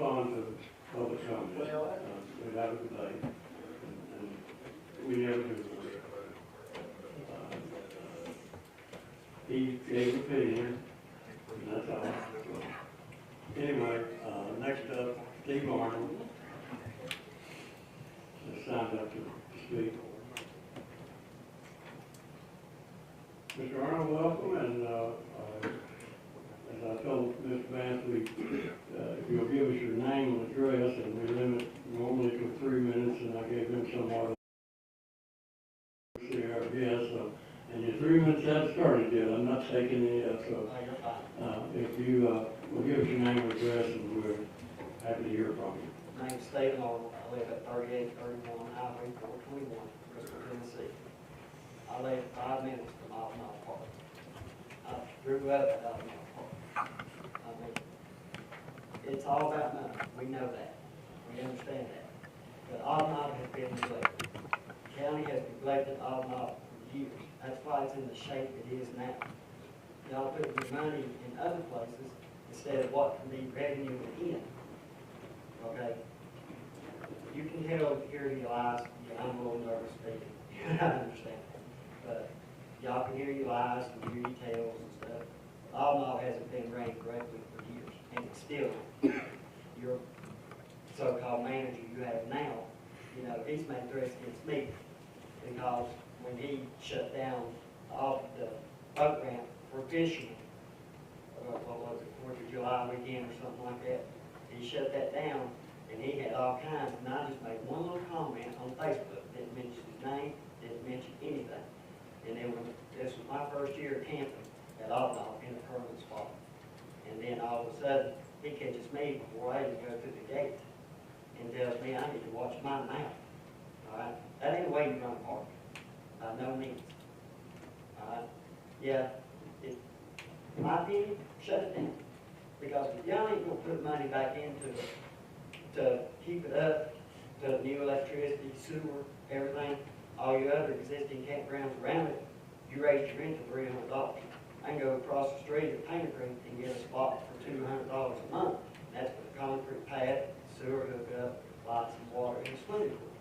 respond to public comment. We have a debate, and we never do. He gave an opinion, and that's all. Anyway, next up, Steve Arnold has signed up to speak. Mr. Arnold, welcome, and as I told Mr. Vance, if you'll give us your name and address, and we limit normally to 3 minutes, and I gave him somewhat of so, and your 3 minutes haven't started yet. I'm not taking any up, so if you will give us your name and address, and we're happy to hear from you. My name's Sullivan. I live at 3831 Highway 421, Bristol, Tennessee. I live 5 minutes from Altamont Park. I grew up at Altamont Park. I mean, it's all about money. We know that. We understand that. But Altamont has been neglected. The county has neglected Altamont for years. That's why it's in the shape it is now. Y'all put your money in other places instead of what can be revenue in. Okay? You can tell here your lies. I'm a little nervous speaking. I understand that. But y'all can hear your lies and hear your tales and stuff. Altamont hasn't been ran correctly for years. And it's still your so-called manager you have now, you know, he's made threats against me because when he shut down the boat ramp for fishing, what was it, 4th of July weekend or something like that, he shut that down and he had all kinds, and I just made one little comment on Facebook, didn't mention his name, didn't mention anything. And then when this was my first year camping at Altamont in a permanent spot. And then all of a sudden, he catches me before I even go through the gate and tells me I need to watch my mouth. All right? That ain't the way you run a park. By no means. All right? Yeah, in my opinion, shut it down. Because if y'all ain't gonna put money back into it to keep it up, to new electricity, sewer, everything, all your other existing campgrounds around it, you raise your rent to $300. I can go across the street at Painter Creek and get a spot for $200 a month. That's with a concrete pad, sewer hookup, lights and water, and a swimming pool.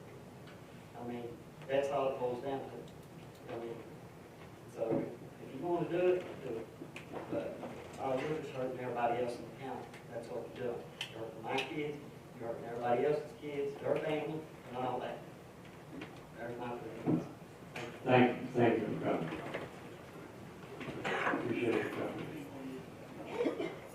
I mean, that's all it boils down to. I mean, so if you want to do it, do it. But you're just hurting everybody else in the county. That's what you're doing. You're hurting my kids, you're hurting everybody else's kids, their family, and all that. There's my opinion. Thank you for coming. Appreciate it coming.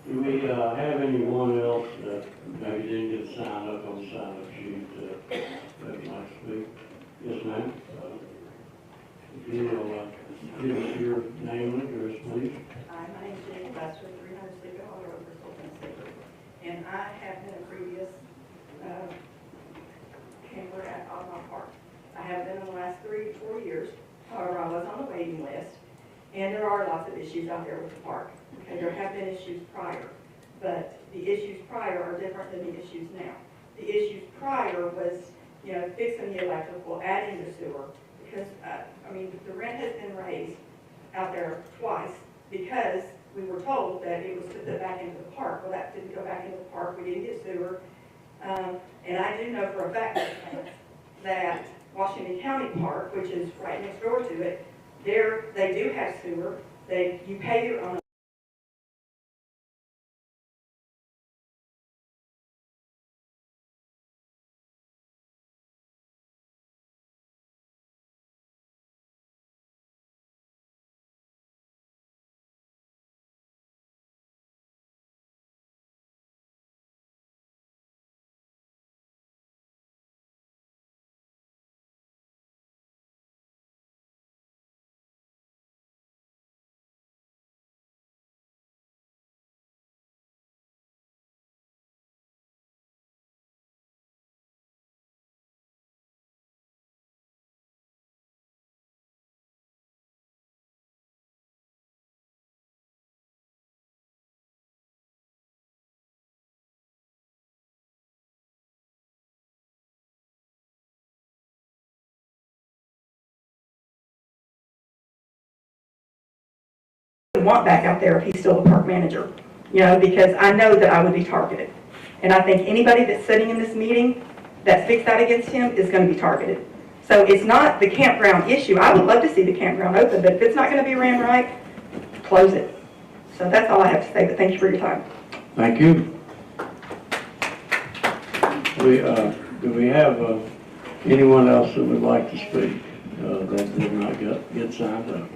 Do we have anyone else that maybe didn't get signed up on the sign-up sheet that might speak? Yes, ma'am. If you will give us your name and address, please. Hi, my name is Jenny Baxter, 300 Sleepy Hollow Road, Bristol, Tennessee. And I have been a previous camper at Altamont Park. I have been in the last 3 to 4 years. However, I was on the waiting list. And there are lots of issues out there with the park. Okay, there have been issues prior, but the issues prior are different than the issues now. The issues prior was, you know, fixing the electrical, adding the sewer, because, I mean, the rent has been raised out there twice because we were told that it was to put back into the park. Well, that didn't go back into the park. We didn't get sewer. And I do know for a fact that Washington County Park, which is right next door to it, they do have sewer. You pay your own. Want back out there if he's still the park manager, you know, because I know that I would be targeted. And I think anybody that's sitting in this meeting that speaks out against him is going to be targeted. So it's not the campground issue. I would love to see the campground open, but if it's not going to be ran right, close it. So that's all I have to say, but thank you for your time. Thank you. Do we have anyone else that would like to speak that did not get signed up?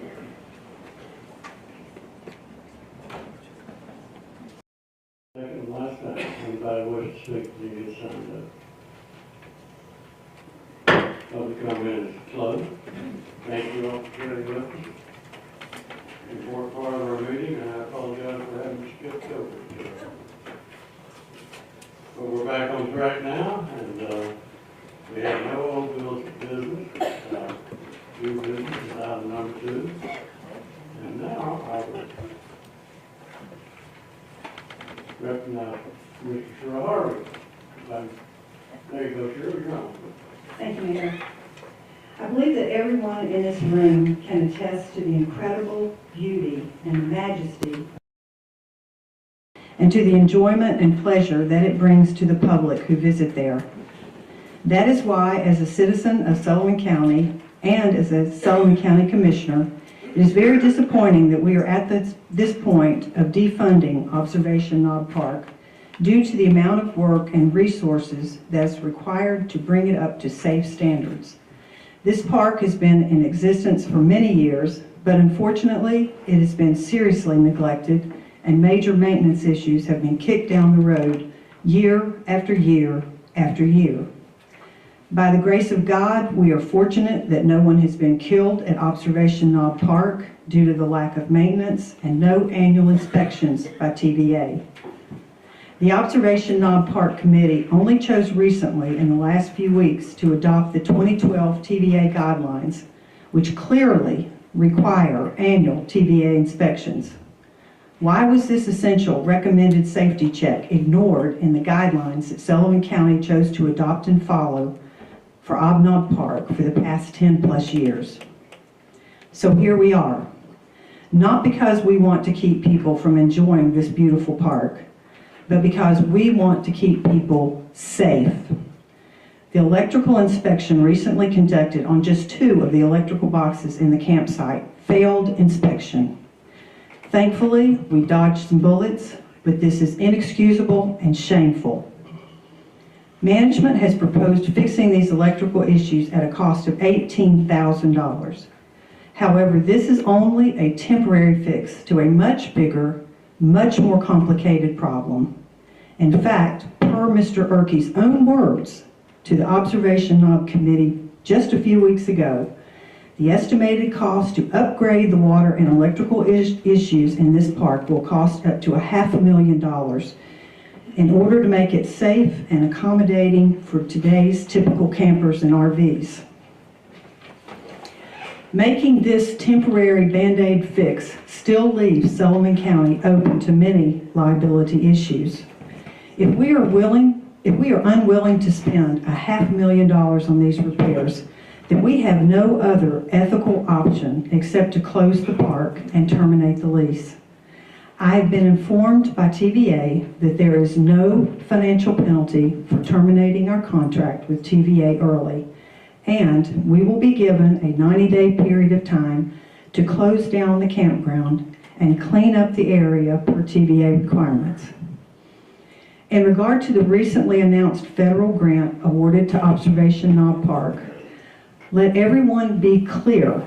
Second and last time, anybody wish to speak, you get signed up. Public comment is closed. Thank you all for sharing with us. Important part of our meeting, and I apologize for having skipped over it. But we're back on track now, and we have no old business. New business is item number 2. And now I will recognize Mr. Sherrill Harvey. There you go, Sherrill, you're on. Thank you, Mayor. I believe that everyone in this room can attest to the incredible beauty and majesty and to the enjoyment and pleasure that it brings to the public who visit there. That is why, as a citizen of Sullivan County and as a Sullivan County Commissioner, it is very disappointing that we are at this point of defunding Observation Knob Park due to the amount of work and resources that is required to bring it up to safe standards. This park has been in existence for many years, but unfortunately, it has been seriously neglected and major maintenance issues have been kicked down the road year after year after year. By the grace of God, we are fortunate that no one has been killed at Observation Knob Park due to the lack of maintenance and no annual inspections by TVA. The Observation Knob Park Committee only chose recently in the last few weeks to adopt the 2012 TVA guidelines, which clearly require annual TVA inspections. Why was this essential recommended safety check ignored in the guidelines that Sullivan County chose to adopt and follow for Knob Park for the past 10+ years? So here we are, not because we want to keep people from enjoying this beautiful park, but because we want to keep people safe. The electrical inspection recently conducted on just 2 of the electrical boxes in the campsite failed inspection. Thankfully, we dodged some bullets, but this is inexcusable and shameful. Management has proposed fixing these electrical issues at a cost of $18,000. However, this is only a temporary fix to a much bigger, much more complicated problem. In fact, per Mr. Erke's own words to the Observation Knob Committee just a few weeks ago, the estimated cost to upgrade the water and electrical issues in this park will cost up to $500,000 in order to make it safe and accommodating for today's typical campers and RVs. Making this temporary Band-Aid fix still leaves Sullivan County open to many liability issues. If we are unwilling to spend $500,000 on these repairs, then we have no other ethical option except to close the park and terminate the lease. I have been informed by TVA that there is no financial penalty for terminating our contract with TVA early, and we will be given a 90-day period of time to close down the campground and clean up the area per TVA requirements. In regard to the recently announced federal grant awarded to Observation Knob Park, let everyone be clear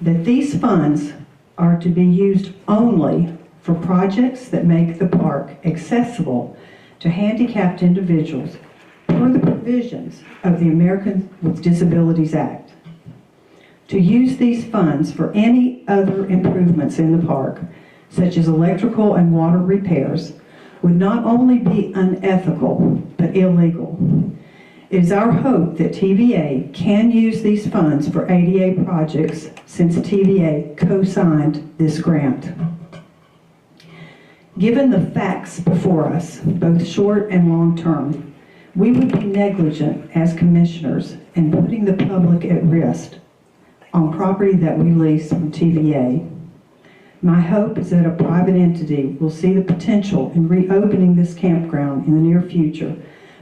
that these funds are to be used only for projects that make the park accessible to handicapped individuals per the provisions of the Americans with Disabilities Act. To use these funds for any other improvements in the park, such as electrical and water repairs, would not only be unethical, but illegal. It is our hope that TVA can use these funds for ADA projects since TVA co-signed this grant. Given the facts before us, both short and long term, we would be negligent as commissioners in putting the public at risk on property that we lease from TVA. My hope is that a private entity will see the potential in reopening this campground in the near future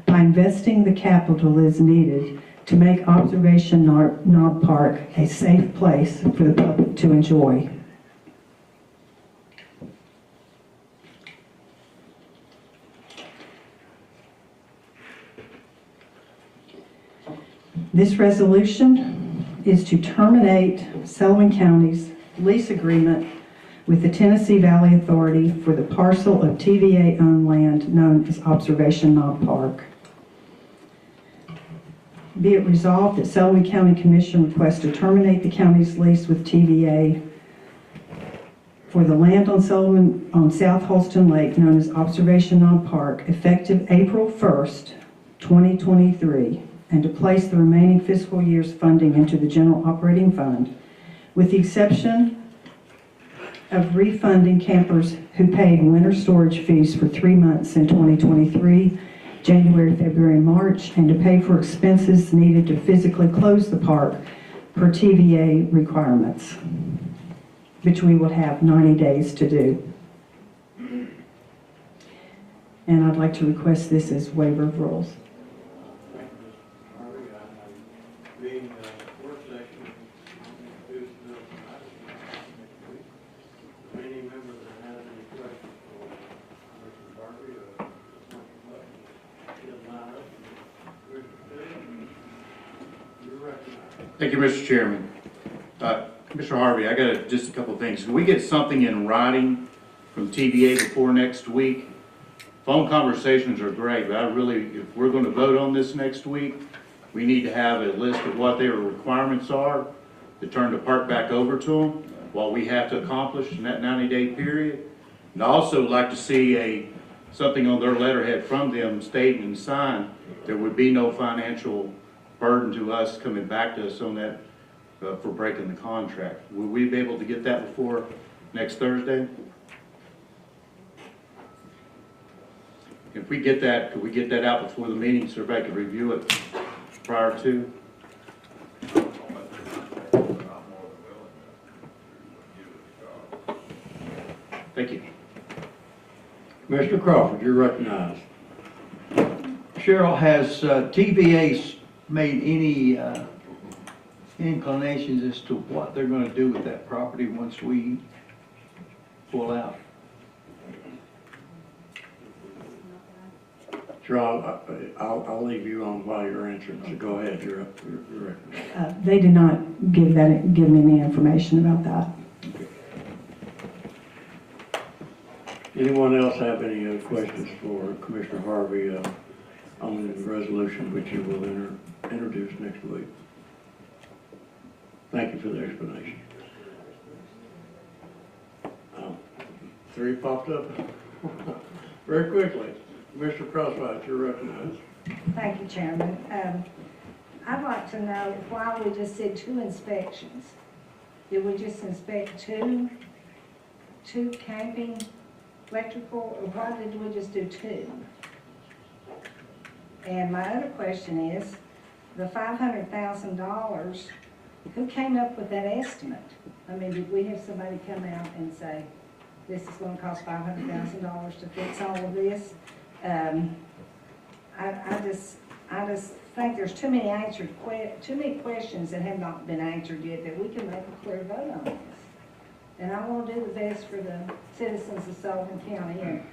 by investing the capital that is needed to make Observation Knob Park a safe place for the public to enjoy. This resolution is to terminate Sullivan County's lease agreement with the Tennessee Valley Authority for the parcel of TVA-owned land known as Observation Knob Park. Be it resolved that Sullivan County Commission requests to terminate the county's lease with TVA for the land on South Holston Lake known as Observation Knob Park effective April 1st, 2023, and to place the remaining fiscal year's funding into the general operating fund, with the exception of refunding campers who paid winter storage fees for 3 months in 2023, January, February, and March, and to pay for expenses needed to physically close the park per TVA requirements, which we will have 90 days to do. And I'd like to request this as waiver of rules. Being work session, introduced bill tonight, any member that has any questions for Mr. Harvey or Mr. Button, he'll line up. You're recognized. Thank you, Mr. Chairman. Mr. Harvey, I got just a couple of things. Can we get something in writing from TVA before next week? Phone conversations are great, but if we're going to vote on this next week, we need to have a list of what their requirements are to turn the park back over to them, what we have to accomplish in that 90-day period. And I also would like to see something on their letterhead from them stating and sign there would be no financial burden to us coming back to us on that for breaking the contract. Will we be able to get that before next Thursday? If we get that, could we get that out before the meeting so everybody can review it prior to? Thank you. Mr. Crawford, you're recognized. Cheryl, has TVA made any inclinations as to what they're going to do with that property once we pull out? Sure, I'll leave you on while you're answering, so go ahead, you're recognized. They did not give me any information about that. Anyone else have any questions for Commissioner Harvey on the resolution which you will introduce next week? Thank you for the explanation. 3 popped up very quickly. Mr. Crosswhite, you're recognized. Thank you, Chairman. I'd like to know why we just did 2 inspections. Did we just inspect two camping electrical, or why did we just do 2? And my other question is, the $500,000, who came up with that estimate? I mean, did we have somebody come out and say, this is going to cost $500,000 to fix all of this? I just think there's too many questions that have not been answered yet that we can make a clear vote on this. And I want to do the best for the citizens of Sullivan County. And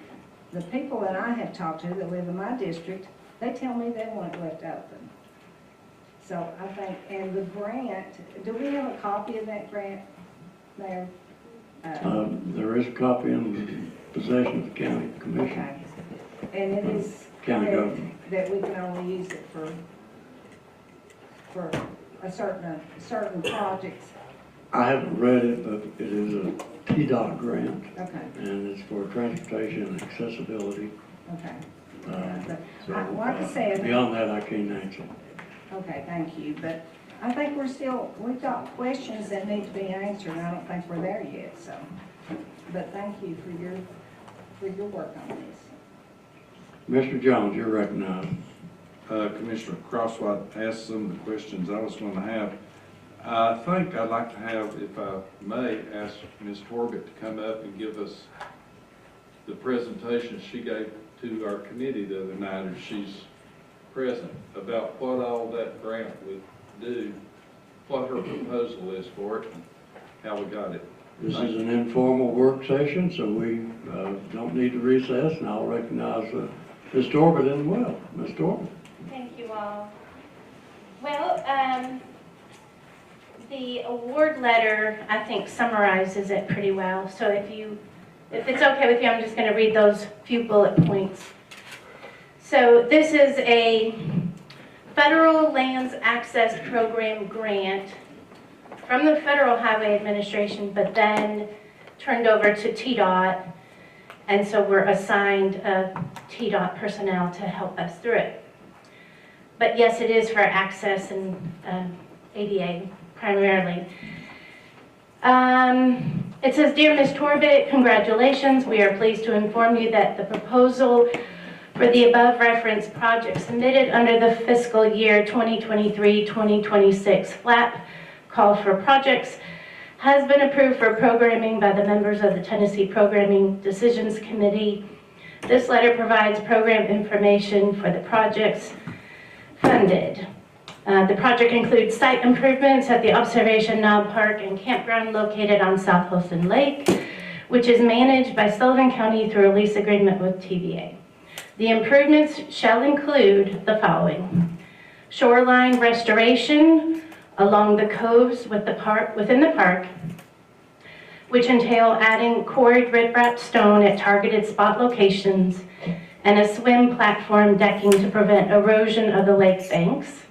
the people that I have talked to that live in my district, they tell me they want it left open. So I think, and the grant, do we have a copy of that grant, Mayor? There is a copy in possession of the county commission. Okay. And it is County correct government. that we can only use it for a certain projects. I haven't read it, but it is a TDOT grant, Okay, and it's for transportation and accessibility. okay. So, Like I said, beyond that, I can't answer. okay, thank you, but I think we've got questions that need to be answered, and I don't think we're there yet, so. But thank you for your work on this. Mr. Jones, you're recognized. Commissioner Crosswhite asked some of the questions I was going to have. I think I'd like to have, if I may, ask Ms. Torbett to come up and give us the presentation she gave to our committee the other night, if she's present, about what all that grant would do, what her proposal is for it, and how we got it. This is an informal work session, so we don't need to recess, and I'll recognize Ms. Torbett as well. Ms. Torbett. Thank you all. Well, the award letter, I think, summarizes it pretty well. So if it's okay with you, I'm just going to read those few bullet points. So this is a Federal Lands Access Program grant from the Federal Highway Administration, but then turned over to TDOT. And so we're assigned TDOT personnel to help us through it. But yes, it is for access and ADA primarily. It says, Dear Ms. Torbett, congratulations. We are pleased to inform you that the proposal for the above referenced project submitted under the fiscal year 2023-2026 FLAP call for projects has been approved for programming by the members of the Tennessee Programming Decisions Committee. This letter provides program information for the projects funded. The project includes site improvements at the Observation Knob Park and Campground located on South Holston Lake, which is managed by Sullivan County through a lease agreement with TVA. The improvements shall include the following: shoreline restoration along the coves within the park, which entail adding quarried riprap stone at targeted spot locations and a swim platform decking to prevent erosion of the lake banks.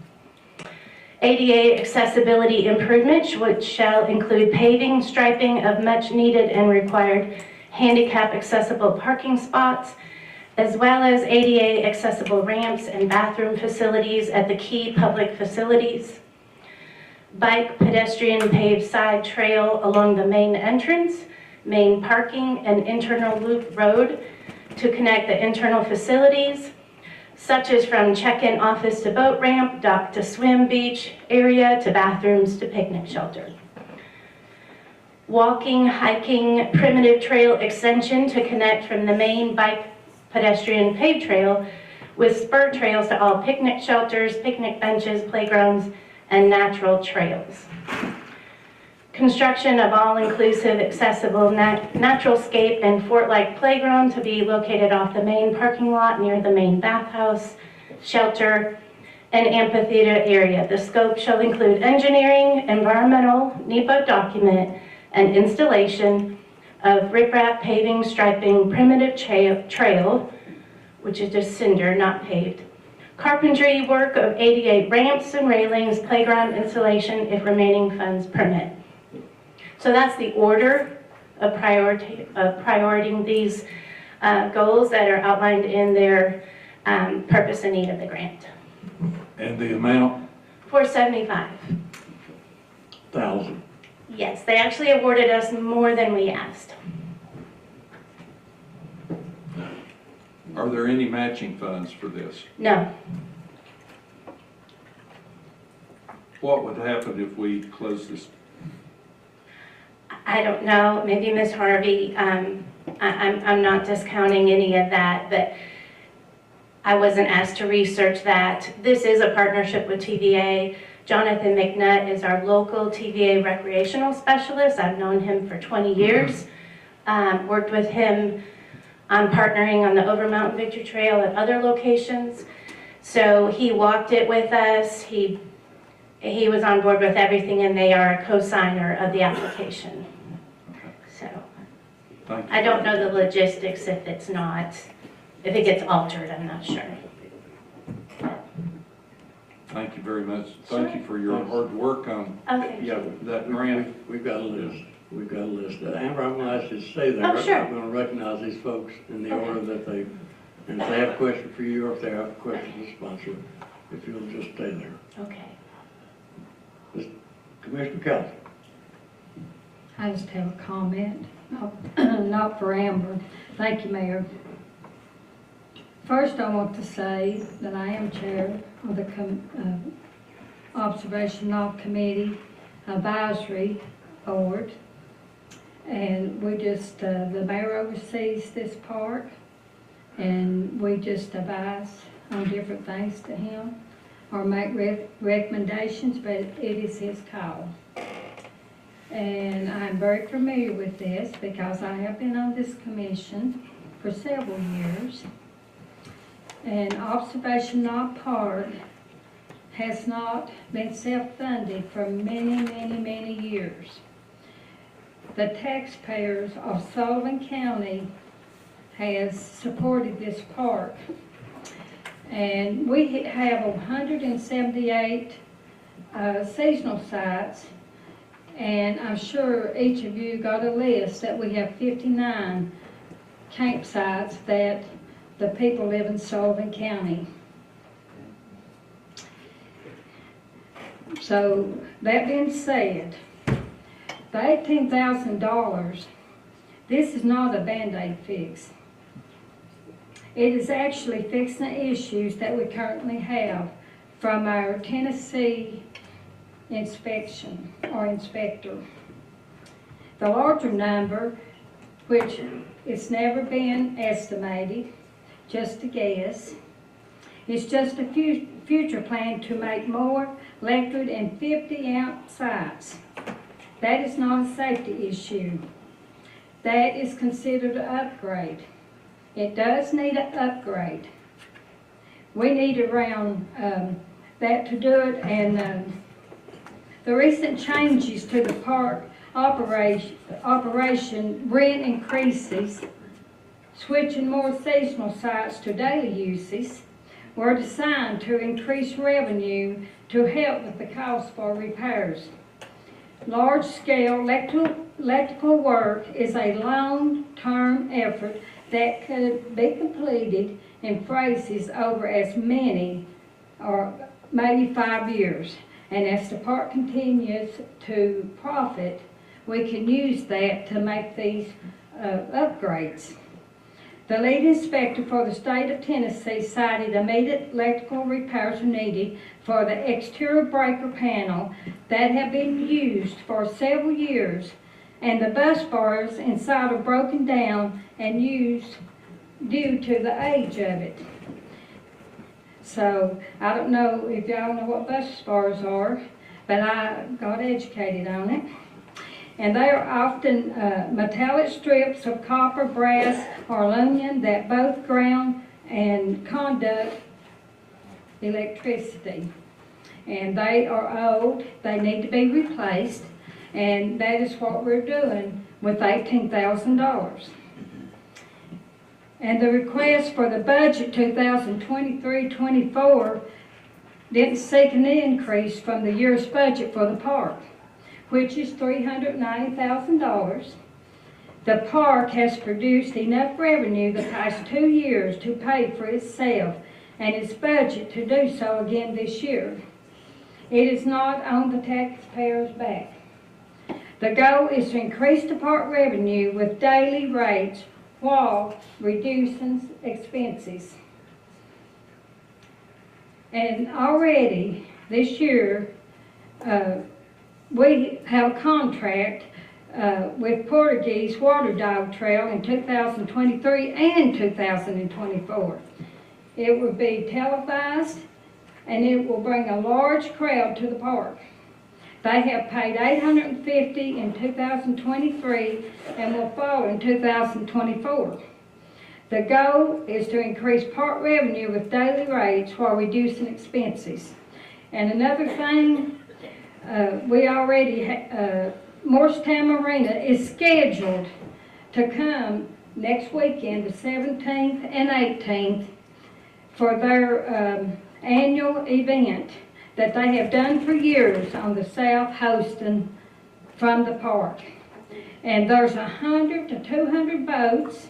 ADA accessibility improvements, which shall include paving, striping of much needed and required handicap accessible parking spots, as well as ADA accessible ramps and bathroom facilities at the key public facilities. Bike, pedestrian paved side trail along the main entrance, main parking, and internal loop road to connect the internal facilities, such as from check-in office to boat ramp, dock to swim beach area, to bathrooms to picnic shelter. Walking, hiking, primitive trail extension to connect from the main bike, pedestrian paved trail with spur trails to all picnic shelters, picnic benches, playgrounds, and natural trails. Construction of all-inclusive, accessible, natural-scape and fort-like playground to be located off the main parking lot near the main bathhouse, shelter, and amphitheater area. The scope shall include engineering, environmental, NEPA document, and installation of riprap, paving, striping, primitive trail, which is just cinder, not paved, carpentry work of 88 ramps and railings, playground installation if remaining funds permit. So that's the order of prioritizing these goals that are outlined in their purpose and need of the grant. And the amount? $475,000. Yes, they actually awarded us more than we asked. Are there any matching funds for this? No. What would happen if we close this? I don't know, maybe Ms. Harvey, I'm not discounting any of that, but I wasn't asked to research that. This is a partnership with TVA. Jonathan McNutt is our local TVA recreational specialist. I've known him for 20 years. Worked with him on partnering on the Over Mountain Victory Trail at other locations. So he walked it with us. He was on board with everything, and they are a co-signer of the application. So I don't know the logistics if it gets altered, I'm not sure. Thank you very much. Thank you for your hard work on that grant. We've got a list. We've got a list. Amber, I'm going to ask you to stay there. Oh, sure. I'm going to recognize these folks in the order that they, and if they have a question for you or if they have a question for the sponsor, if you'll just stay there. Okay. Commissioner Kelly. I just have a comment, not for Amber. Thank you, Mayor. First, I want to say that I am chair of the Observation Knob Committee. Advisory Board. And we just, the mayor oversees this park, and we just advise on different things to him or make recommendations, but it is his call. And I'm very familiar with this because I have been on this commission for several years. And Observation Knob Park has not been self-funded for many years. The taxpayers of Sullivan County has supported this park. And we have 178 seasonal sites, and I'm sure each of you got a list that we have 59 campsites that the people live in Sullivan County. So, that being said, the $18,000, this is not a Band-Aid fix. It is actually fixing the issues that we currently have from our Tennessee inspection or inspector. The larger number, which it's never been estimated, just a guess, it's just a future plan to make more electric and 50-amp sites. That is not a safety issue. That is considered an upgrade. It does need an upgrade. We need around that to do it, and the recent changes to the park operation rent increases, switching more seasonal sites to daily uses, were designed to increase revenue to help with the cost for repairs. Large-scale electrical work is a long-term effort that could be completed in phases over as many or maybe 5 years. And as the park continues to profit, we can use that to make these upgrades. The lead inspector for the state of Tennessee cited immediate electrical repairs are needed for the exterior breaker panel that have been used for several years, and the bus bars inside are broken down and used due to the age of it. So, I don't know if y'all know what bus bars are, but I got educated on it. And they are often metallic strips of copper, brass, or aluminum that both ground and conduct electricity. And they are old, they need to be replaced, and that is what we're doing with $18,000. And the request for the budget 2023-24 didn't seek an increase from the year's budget for the park, which is $390,000. The park has produced enough revenue the past 2 years to pay for itself and its budget to do so again this year. It is not on the taxpayers' back. The goal is to increase the park revenue with daily rates while reducing expenses. And already this year, we have a contract with Portuguese Water Dog Trail in 2023 and 2024. It will be televised, and it will bring a large crowd to the park. They have paid $850 in 2023 and will follow in 2024. The goal is to increase park revenue with daily rates while reducing expenses. And another thing, we already, Morristown Marina is scheduled to come next weekend, the 17th and 18th, for their annual event that they have done for years on the South Houston from the park. And there's 100 to 200 boats,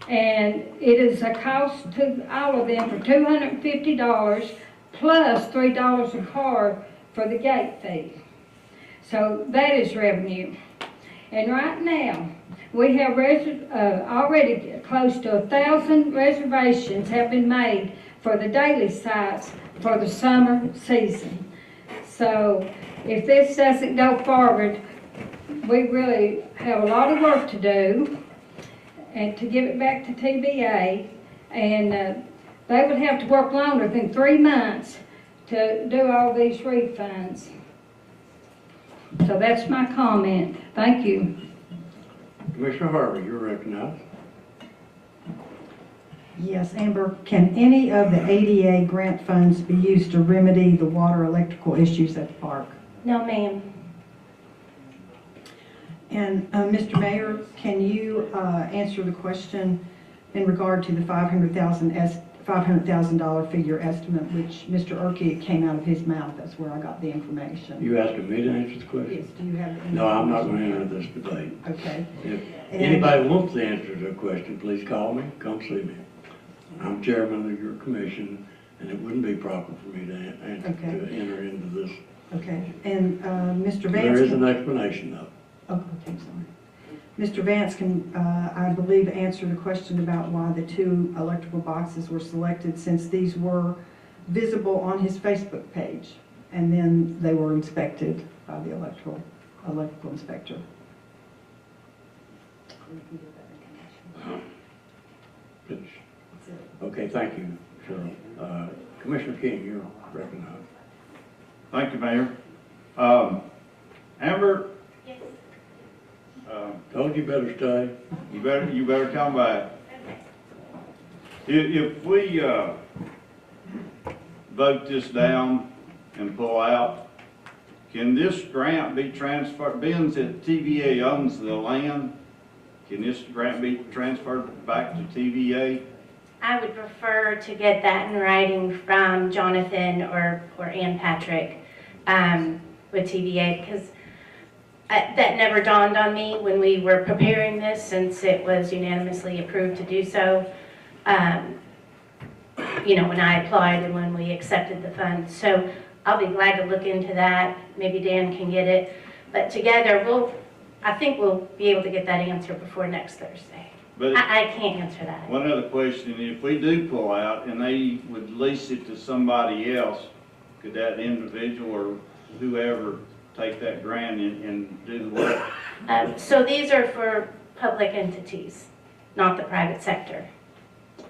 and it is a cost to all of them for $250 plus $3 a car for the gate fee. So that is revenue. And right now, we have already close to 1,000 reservations have been made for the daily sites for the summer season. So So if this doesn't go forward, we really have a lot of work to do and to give it back to TBA. And they would have to work longer than 3 months to do all these refunds. So that's my comment. Thank you. Commissioner Harvey, you're recognized. Yes, Amber, can any of the ADA grant funds be used to remedy the water electrical issues at the park? No, ma'am. And Mr. Mayor, can you answer the question in regard to the $500,000 figure estimate, which Mr. Urquhart came out of his mouth? That's where I got the information. You asking me to answer the question? Yes, do you have the No, I'm not information? going to enter this debate. Okay. If And- anybody wants the answer to a question, please call me, come see me. I'm chairman of your commission, and it wouldn't be proper for me to Okay. enter into this. Okay, and Mr. Vance. There is an explanation though. Oh, okay, sorry. Mr. Vance can, I believe, answer the question about why the 2 electrical boxes were selected, since these were visible on his Facebook page, and then they were inspected by the electrical inspector. Finish. Okay, thank you, Cheryl. Commissioner King, you're recognized. Thank you, Mayor. Amber, Yes. Told you better stay. you better come back. If we, vote this down and pull out, can this grant be transferred, being that TVA owns the land, can this grant be transferred back to TVA? I would prefer to get that in writing from Jonathan or Ann Patrick with TVA, because that never dawned on me when we were preparing this, since it was unanimously approved to do so. You know, when I applied and when we accepted the funds. So I'll be glad to look into that. Maybe Dan can get it. But together, I think we'll be able to get that answer before next Thursday. But I can't answer that. one other question, if we do pull out and they would lease it to somebody else, could that individual or whoever take that grant and do the work? So these are for public entities, not the private sector.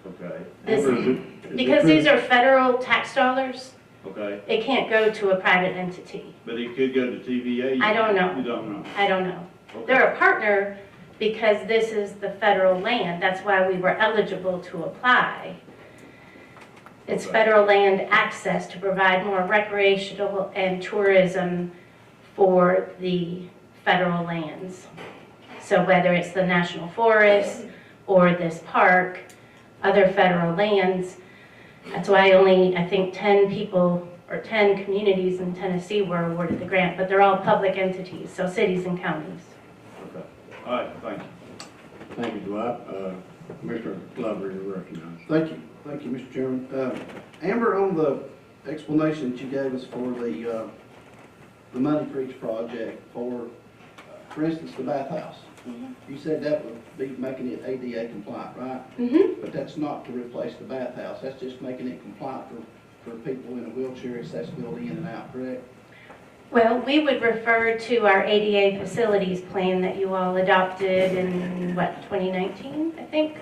Okay, This, Amber, is it because true? these are federal tax dollars, okay, it can't go to a private entity. but it could go to TVA? I don't know. You don't know? I don't know. Okay. They're a partner because this is the federal land. That's why we were eligible to apply. It's Okay. federal land access to provide more recreational and tourism for the federal lands. So whether it's the national forest or this park, other federal lands, that's why only, I think, 10 people or 10 communities in Tennessee were awarded the grant, but they're all public entities, so cities and counties. Okay, all right, thank you. Thank you, Dwight. Commissioner Glover, you're recognized. Thank you, Mr. Chairman. Amber, on the explanation that you gave us for the Money Creek project for instance, the bathhouse. You said that would be making it ADA compliant, right? Mm-hmm. But that's not to replace the bathhouse, that's just making it compliant for people in a wheelchair accessibility in and out, correct? Well, we would refer to our ADA facilities plan that you all adopted in, 2019, I think?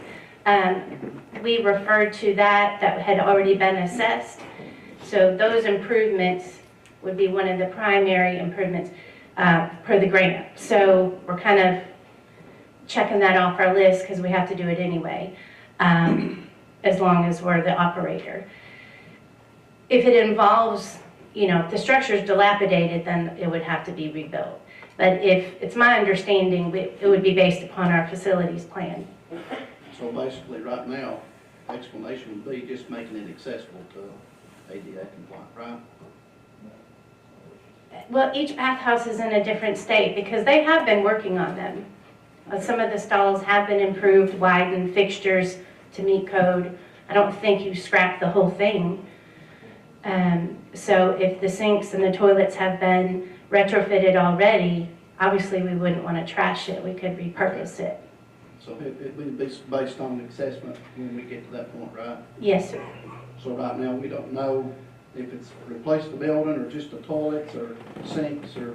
We referred to that had already been assessed. So those improvements would be one of the primary improvements per the grant. So we're kind of checking that off our list because we have to do it anyway, as long as we're the operator. If it involves, if the structure's dilapidated, then it would have to be rebuilt. But if it's my understanding, it would be based upon our facilities plan. So basically, right now, explanation would be just making it accessible to ADA compliant, right? Well, each bathhouse is in a different state because they have been working on them. Some of the stalls have been improved, widened, fixtures to meet code. I don't think you scrap the whole thing. So if the sinks and the toilets have been retrofitted already, obviously we wouldn't want to trash it. We could repurpose it. So it would be based on assessment when we get to that point, right? Yes, sir. So right now, we don't know if it's replace the building or just the toilets or sinks or,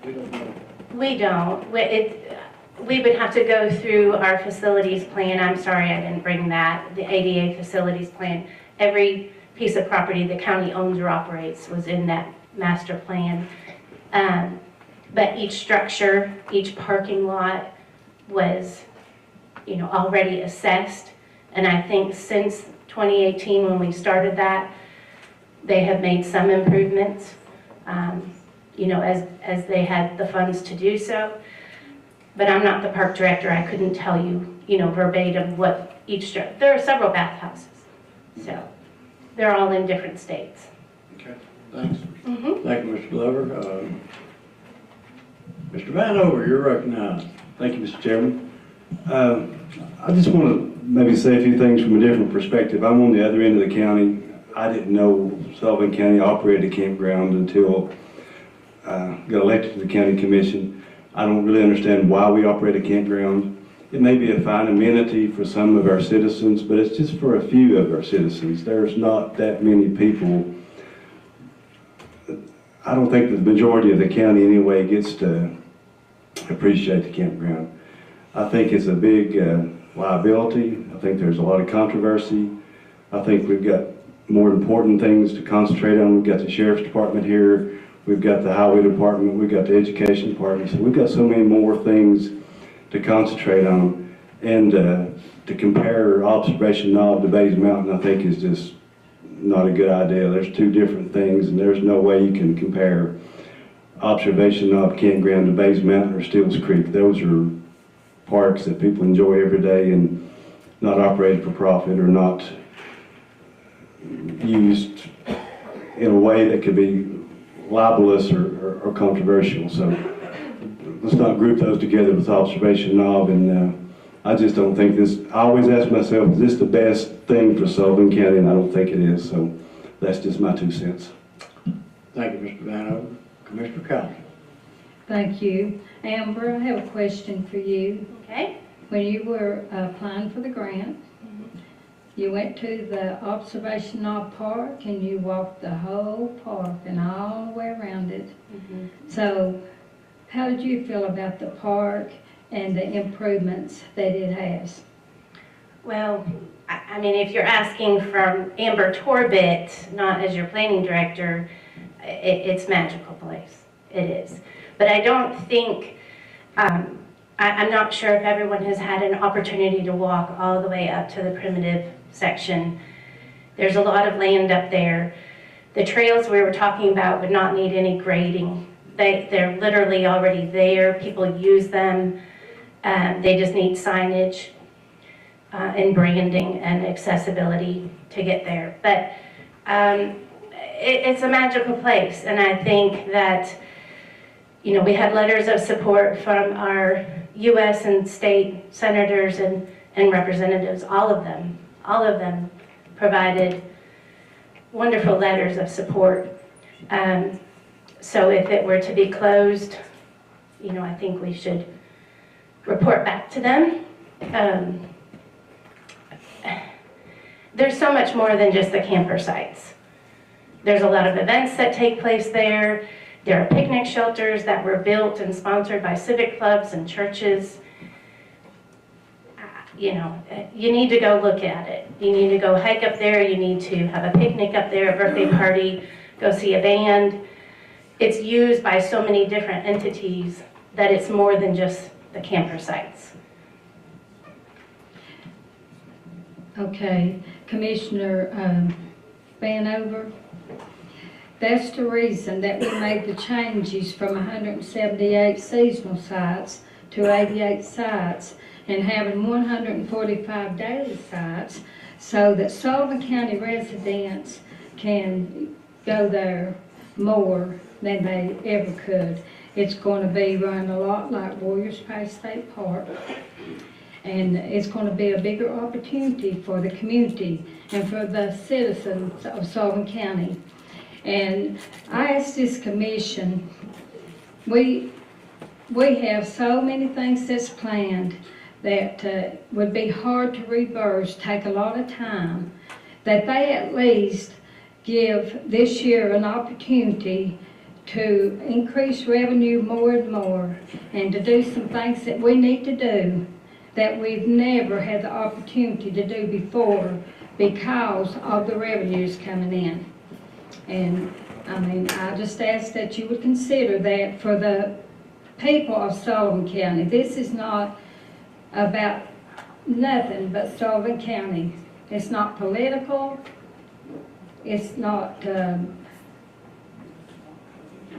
we don't know. We don't. We would have to go through our facilities plan. I'm sorry I didn't bring that, the ADA facilities plan. Every piece of property the county owns or operates was in that master plan. But each structure, each parking lot was, already assessed. And I think since 2018, when we started that, they have made some improvements, as they had the funds to do so. But I'm not the park director. I couldn't tell you, verbatim what each, there are several bathhouses. So they're all in different states. Okay, thanks. Mm-hmm. Thank you, Mr. Glover. Mr. Vanover, you're recognized. Thank you, Mr. Chairman. I just want to maybe say a few things from a different perspective. I'm on the other end of the county. I didn't know Sullivan County operated a campground until I got elected to the county commission. I don't really understand why we operate a campground. It may be a fine amenity for some of our citizens, but it's just for a few of our citizens. There's not that many people. I don't think the majority of the county anyway gets to appreciate the campground. I think it's a big liability. I think there's a lot of controversy. I think we've got more important things to concentrate on. We've got the sheriff's department here. We've got the highway department. We've got the education department. So we've got so many more things to concentrate on. And to compare Observation Knob to Bays Mountain, I think is just not a good idea. There's two different things, and there's no way you can compare Observation Knob Campground to Bays Mountain or Steels Creek. Those are parks that people enjoy every day and not operated for profit or not used in a way that could be libelous or controversial. So let's not group those together with Observation Knob. And I just don't think this, I always ask myself, is this the best thing for Sullivan County? And I don't think it is. So that's just my 2 cents. Thank you, Mr. Vanover. Commissioner Collins. Thank you. Amber, I have a question for you. Okay. When you were applying for the grant, you went to the Observation Knob Park and you walked the whole park and all the way around it. Mm-hmm. So how did you feel about the park and the improvements that it has? Well, I mean, if you're asking from Amber Torbett, not as your planning director, it's a magical place. It is. But I don't think, I'm not sure if everyone has had an opportunity to walk all the way up to the primitive section. There's a lot of land up there. The trails we were talking about would not need any grading. They're literally already there. People use them. They just need signage and branding and accessibility to get there. But it's a magical place, and I think that, we had letters of support from our U.S. and state senators and representatives, all of them provided wonderful letters of support. So if it were to be closed, I think we should report back to them. There's so much more than just the camper sites. There's a lot of events that take place there. There are picnic shelters that were built and sponsored by civic clubs and churches. You need to go look at it. You need to go hike up there. You need to have a picnic up there, a birthday party, go see a band. It's used by so many different entities that it's more than just the camper sites. Okay, Commissioner Vanover, that's the reason that we made the changes from 178 seasonal sites to 88 sites and having 145 daily sites so that Sullivan County residents can go there more than they ever could. It's going to be run a lot like Warriors Pass State Park. And it's going to be a bigger opportunity for the community and for the citizens of Sullivan County. And I asked this commission, we have so many things that's planned that would be hard to reverse, take a lot of time, that they at least give this year an opportunity to increase revenue more and more and to do some things that we need to do that we've never had the opportunity to do before because of the revenues coming in. And I mean, I just ask that you would consider that for the people of Sullivan County. This is not about nothing but Sullivan County. It's not political. It's not,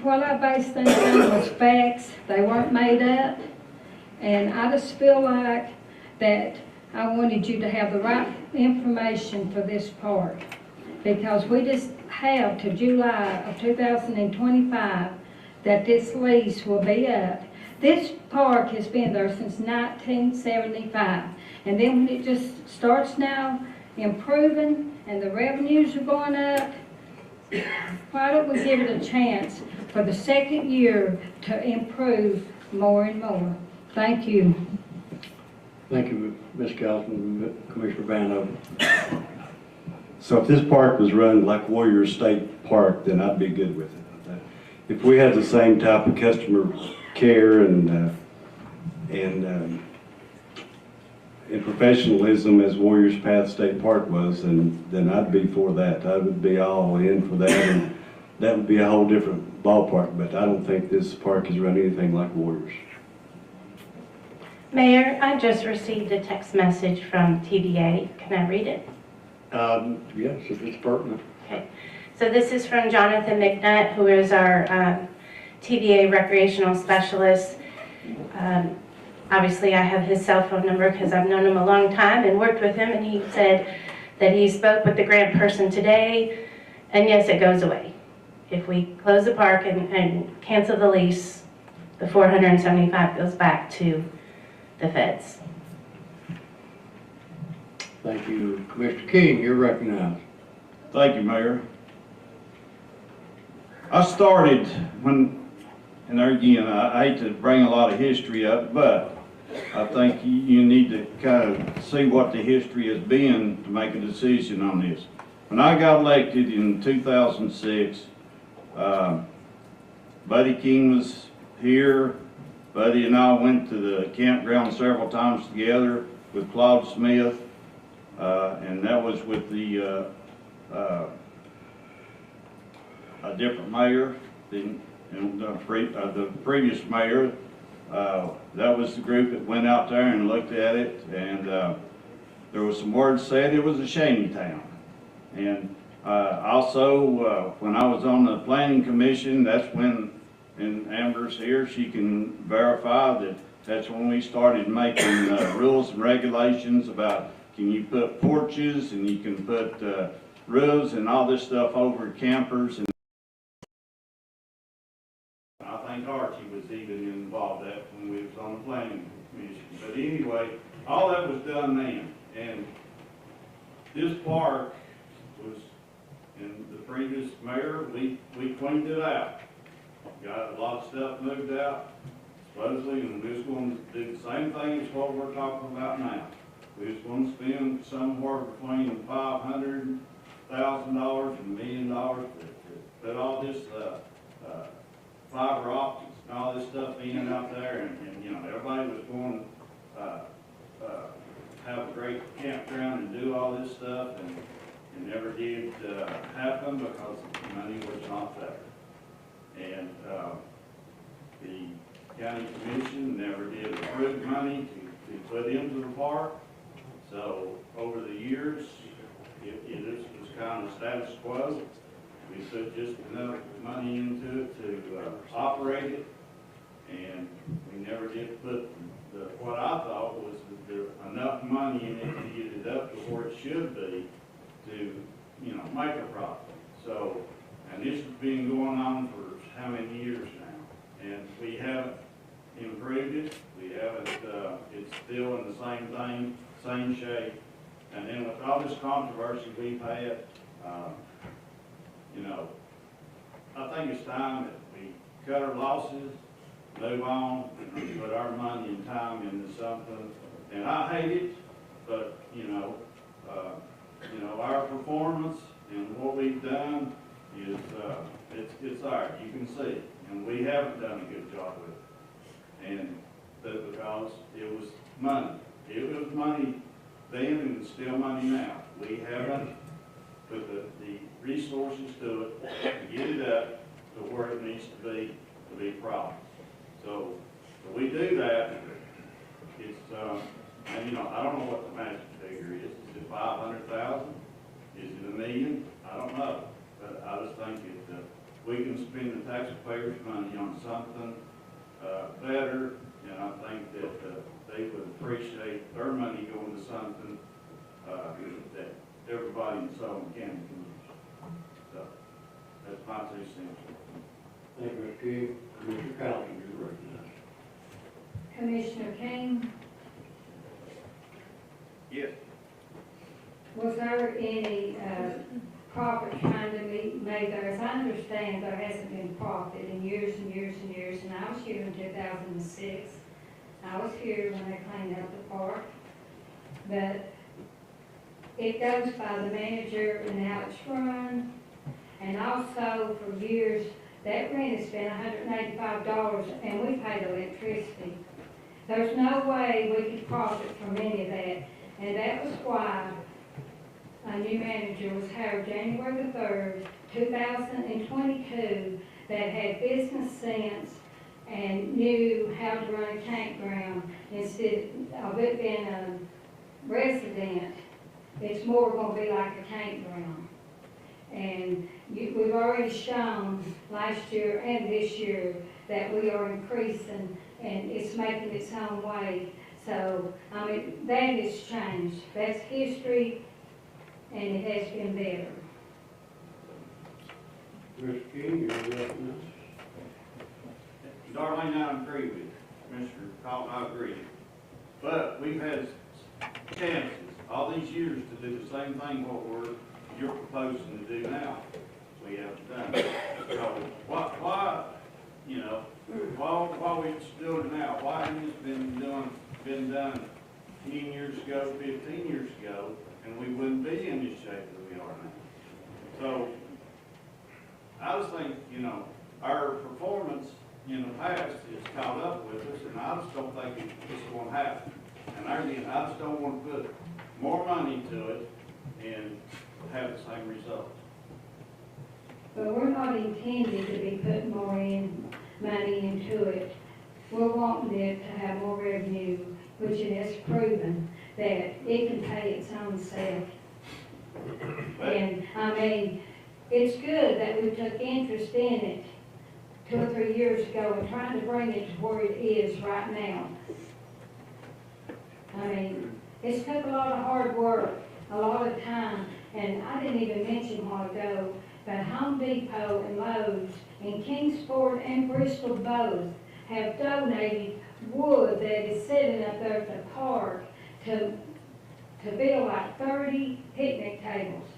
what I based things on was facts. They weren't made up. And I just feel like that I wanted you to have the right information for this park. Because we just have to July of 2025 that this lease will be up. This park has been there since 1975. And then when it just starts now improving and the revenues are going up, why don't we give it a chance for the second year to improve more and more? Thank you. Thank you, Ms. Councilman, Commissioner Vanover. So if this park was run like Warrior State Park, then I'd be good with it. If we had the same type of customer care and professionalism as Warriors Path State Park was, then I'd be for that. I would be all in for that, and that would be a whole different ballpark, but I don't think this park is run anything like Warriors. Mayor, I just received a text message from TVA. Can I read it? Yes, if it's pertinent. Okay. So this is from Jonathan McNutt, who is our TVA recreational specialist. Obviously, I have his cell phone number because I've known him a long time and worked with him, and he said that he spoke with the grant person today, and yes, it goes away. If we close the park and cancel the lease, the $475 goes back to the feds. Thank you. Mr. King, you're recognized. Thank you, Mayor. I started when, and there again, I hate to bring a lot of history up, but I think you need to kind of see what the history has been to make a decision on this. When I got elected in 2006, Buddy King was here. Buddy and I went to the campground several times together with Claude Smith, and that was with the a different mayor than the previous mayor. That was the group that went out there and looked at it, and there was some words said it was a shanty town. And also, when I was on the planning commission, that's when, and Amber's here, she can verify that that's when we started making rules and regulations about can you put porches and you can put roofs and all this stuff over campers. And I think Archie was even involved in that when we was on the planning commission. But anyway, all that was done then. And this park was, in the previous mayor, we cleaned it out. Got a lot of stuff moved out, supposedly, and we're just going to do the same thing as what we're talking about now. We're just going to spend somewhere between $500,000 and $1 million to put all this fiber optics and all this stuff in out there, and you know, everybody was going to have a great campground and do all this stuff, and it never did happen because the money was not there. And the county commission never did approve money to put into the park. So over the years, it was kind of status quo. We put just enough money into it to operate it, and we never did put what I thought was enough money in it to get it up to where it should be to, you know, make a profit. So, and this has been going on for how many years now? And we haven't improved it. We haven't, it's still in the same thing, same shape. And then with all this controversy we've had, you know, I think it's time that we cut our losses, move on, and put our money and time into something. And I hate it, but you know, our performance And what we've done is, it's ours, you can see, and we haven't done a good job with it. And that because it was money. It was money then and it's still money now. We haven't put the resources to it to get it up to where it needs to be proper. So if we do that, it's, and you know, I don't know what the magic figure is. Is it 500,000? Is it $1 million? I don't know. But I was thinking that we can spend the taxpayers' money on something better, and I think that they would appreciate their money going to something that everybody in Sullivan County can use. So that's my 2 cents. Thank you, Mr. King. Mr. Carlton, you're recognized. Commissioner King, Yes. was there any profit trying to be made there? As I understand, there hasn't been profit in years and years and years, and I was here in 2006. I was here when they cleaned out the park, but it goes by the manager and how it's run, and also for years, that rent has been $185, and we paid electricity. There's no way we could profit from any of that, and that was why a new manager was hired January the 3rd, 2022, that had business sense and knew how to run a campground instead of it being a resident. It's more going to be like a campground. And we've already shown last year and this year that we are increasing and it's making its own way. So, I mean, that has changed. That's history and it has been better. Mr. King, you're recognized. Darlene, I agree with you. Commissioner Cotton, I agree. But we've had chances all these years to do the same thing what you're proposing to do now. We haven't done it. So why, you know, why we still do now? Why hasn't this been done 10 years ago, 15 years ago, and we wouldn't be in this shape that we are now? So I just think, you know, our performance in the past has caught up with us, and I just don't think it's going to happen. And I just don't want to put more money to it and have the same results. But we're not intending to be putting more money into it. We're wanting it to have more revenue, which it has proven that it can pay its own self. And, I mean, it's good that we took interest in it 2 or 3 years ago and trying to bring it to where it is right now. I mean, it's took a lot of hard work, a lot of time, and I didn't even mention a while ago, but Home Depot and Lowe's and Kingsport and Bristol both have donated wood that is sitting up there at the park to build like 30 picnic tables.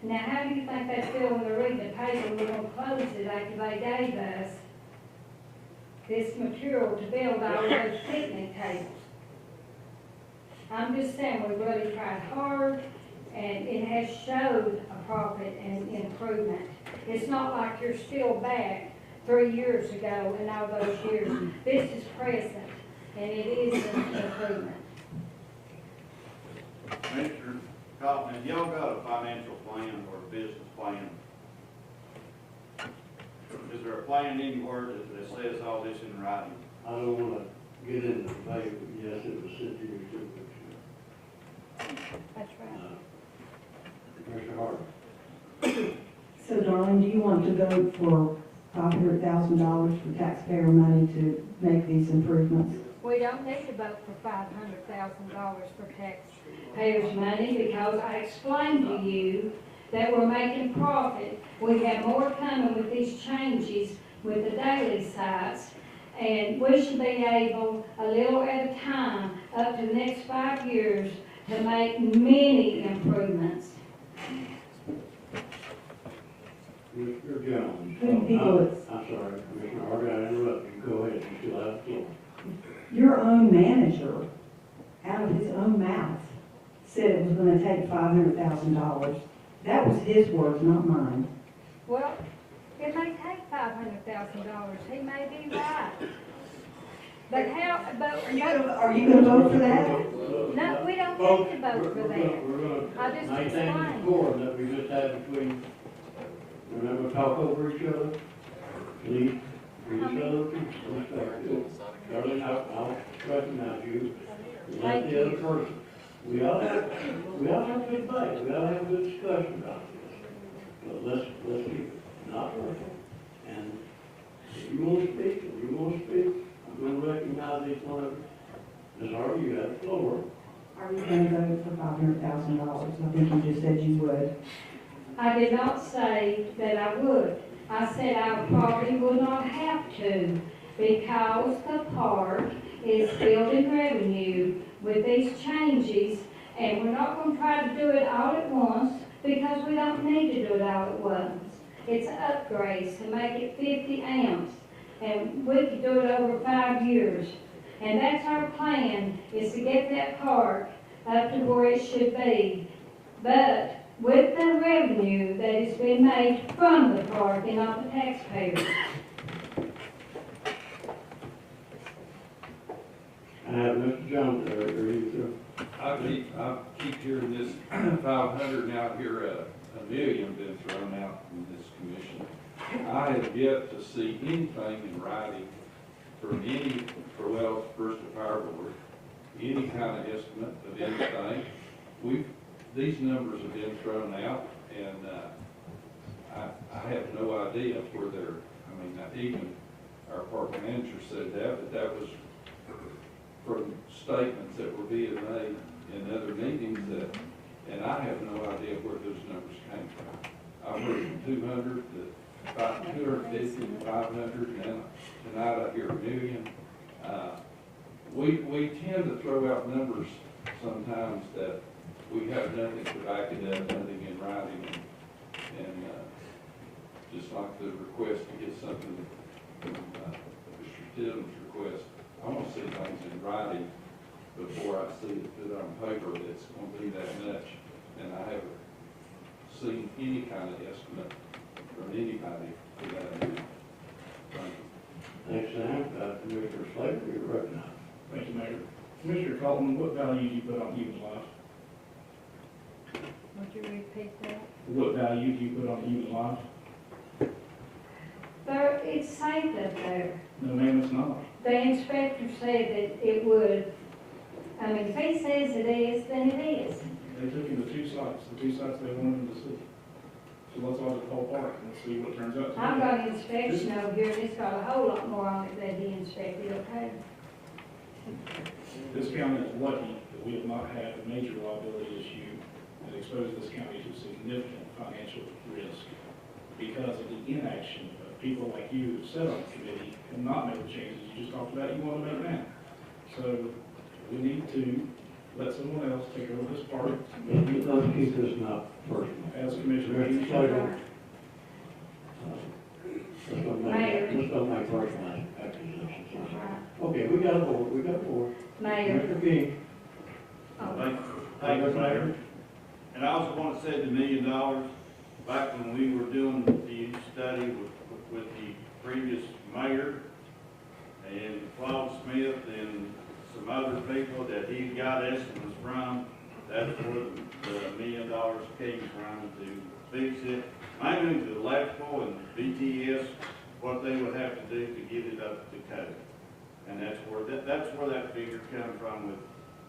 Now, how do you think they feel when they're reading the paper, we're going to close it after they gave us this material to build all those picnic tables? I'm just saying, we really tried hard, and it has showed a profit and improvement. It's not like you're still back 3 years ago and all those years. This is present, and it is an improvement. Mr. Cotton, have y'all got a financial plan or a business plan? Is there a plan anywhere that says all this in writing? I don't want to get into the debate, but yes, it was sent to you too, That's right. Mr. Harvey. So Darlene, do you want to vote for $500,000 for taxpayer money to make these improvements? We don't need to vote for $500,000 for taxpayers' money because I explained to you that we're making profit. We have more coming with these changes with the daily sites, and we should be able, a little at a time, up to the next 5 years, to make many improvements. Mr. Jones. Couldn't people- I'm sorry, Commissioner Harvey, I interrupted you. Go ahead, you still have the floor. Your own manager, out of his own mouth, said it was going to take $500,000 That was his words, not mine. Well, it may take $500,000, he may be right. But how, but. Are you gonna vote for that? No, we don't Folks, need to vote for we're that. gonna I just maintain the explained. decorum that we just had between, remember, talk over each other. Please, each other, respect it. Darling, I'll recognize you. Let Thank the other you. person. We all have good debate, we all have good discussion about this. But let's keep it not personal. And if you want to speak, I'm gonna recognize each one of you. Ms. Harvey, you have the floor. Are you gonna vote for $500,000? I think you just said you would. I did not say that I would. I said I probably would not have to because the park is building revenue with these changes, and we're not gonna try to do it all at once because we don't need to do it all at once. It's upgrades to make it 50 amps, and we could do it over 5 years. And that's our plan, is to get that park up to where it should be. But with the revenue that has been made from the park and not the taxpayers. I have Mr. Jones there, are you I keep hearing this 500 now here, a million been thrown out from this commission. I have yet to see anything in writing from any, well, first the fire board, any kind of estimate of anything. These numbers have been thrown out, and I have no idea where they're, I mean, even our park manager said that, but that was from statements that were being made in other meetings that, and I have no idea where those numbers came from. I've heard from 200 to 250 to 500, and tonight I hear a million. We tend to throw out numbers sometimes that we have nothing to back it up, nothing in writing, and just like the request to get something from Mr. Tiddum's request, I want to see things in writing before I see it put on paper that's going to be that much, and I haven't seen any kind of estimate from anybody for that amount. Thank you. Thanks, Sam. Commissioner Slater, you're recognized. Thank you, Mayor. Commissioner Coleman, what value do you put on human life? Would you repeat that? What value do you put on human life? It's safe up there. No, ma'am, it's not. The inspector said that it would. I mean, if he says it is, then it is. They took him to 2 sites, the 2 sites they wanted him to see. So let's all just the whole park and let's see what it turns out to be. I've got inspection over here, and it's got a whole lot more on it than he inspected, okay? This county is lucky that we have not had a major liability issue that exposed this county to significant financial risk because of the inaction of people like you who sit on the committee and not make the changes you just talked about you want to make now. So we need to let someone else take over this park. Let's keep this not personal. As Commissioner Mr. Slater. Mayor. Let's don't make personal accusations. Okay, we got a board, Mayor. Mr. King. Thank you, Mayor. And I also want to say the $1 million, back when we were doing the study with the previous mayor and Claude Smith and some other people that he got estimates from, that's where the $1 million came from to fix it. Mainly the electrical and BTS, what they would have to do to get it up to code. And that's where that figure come from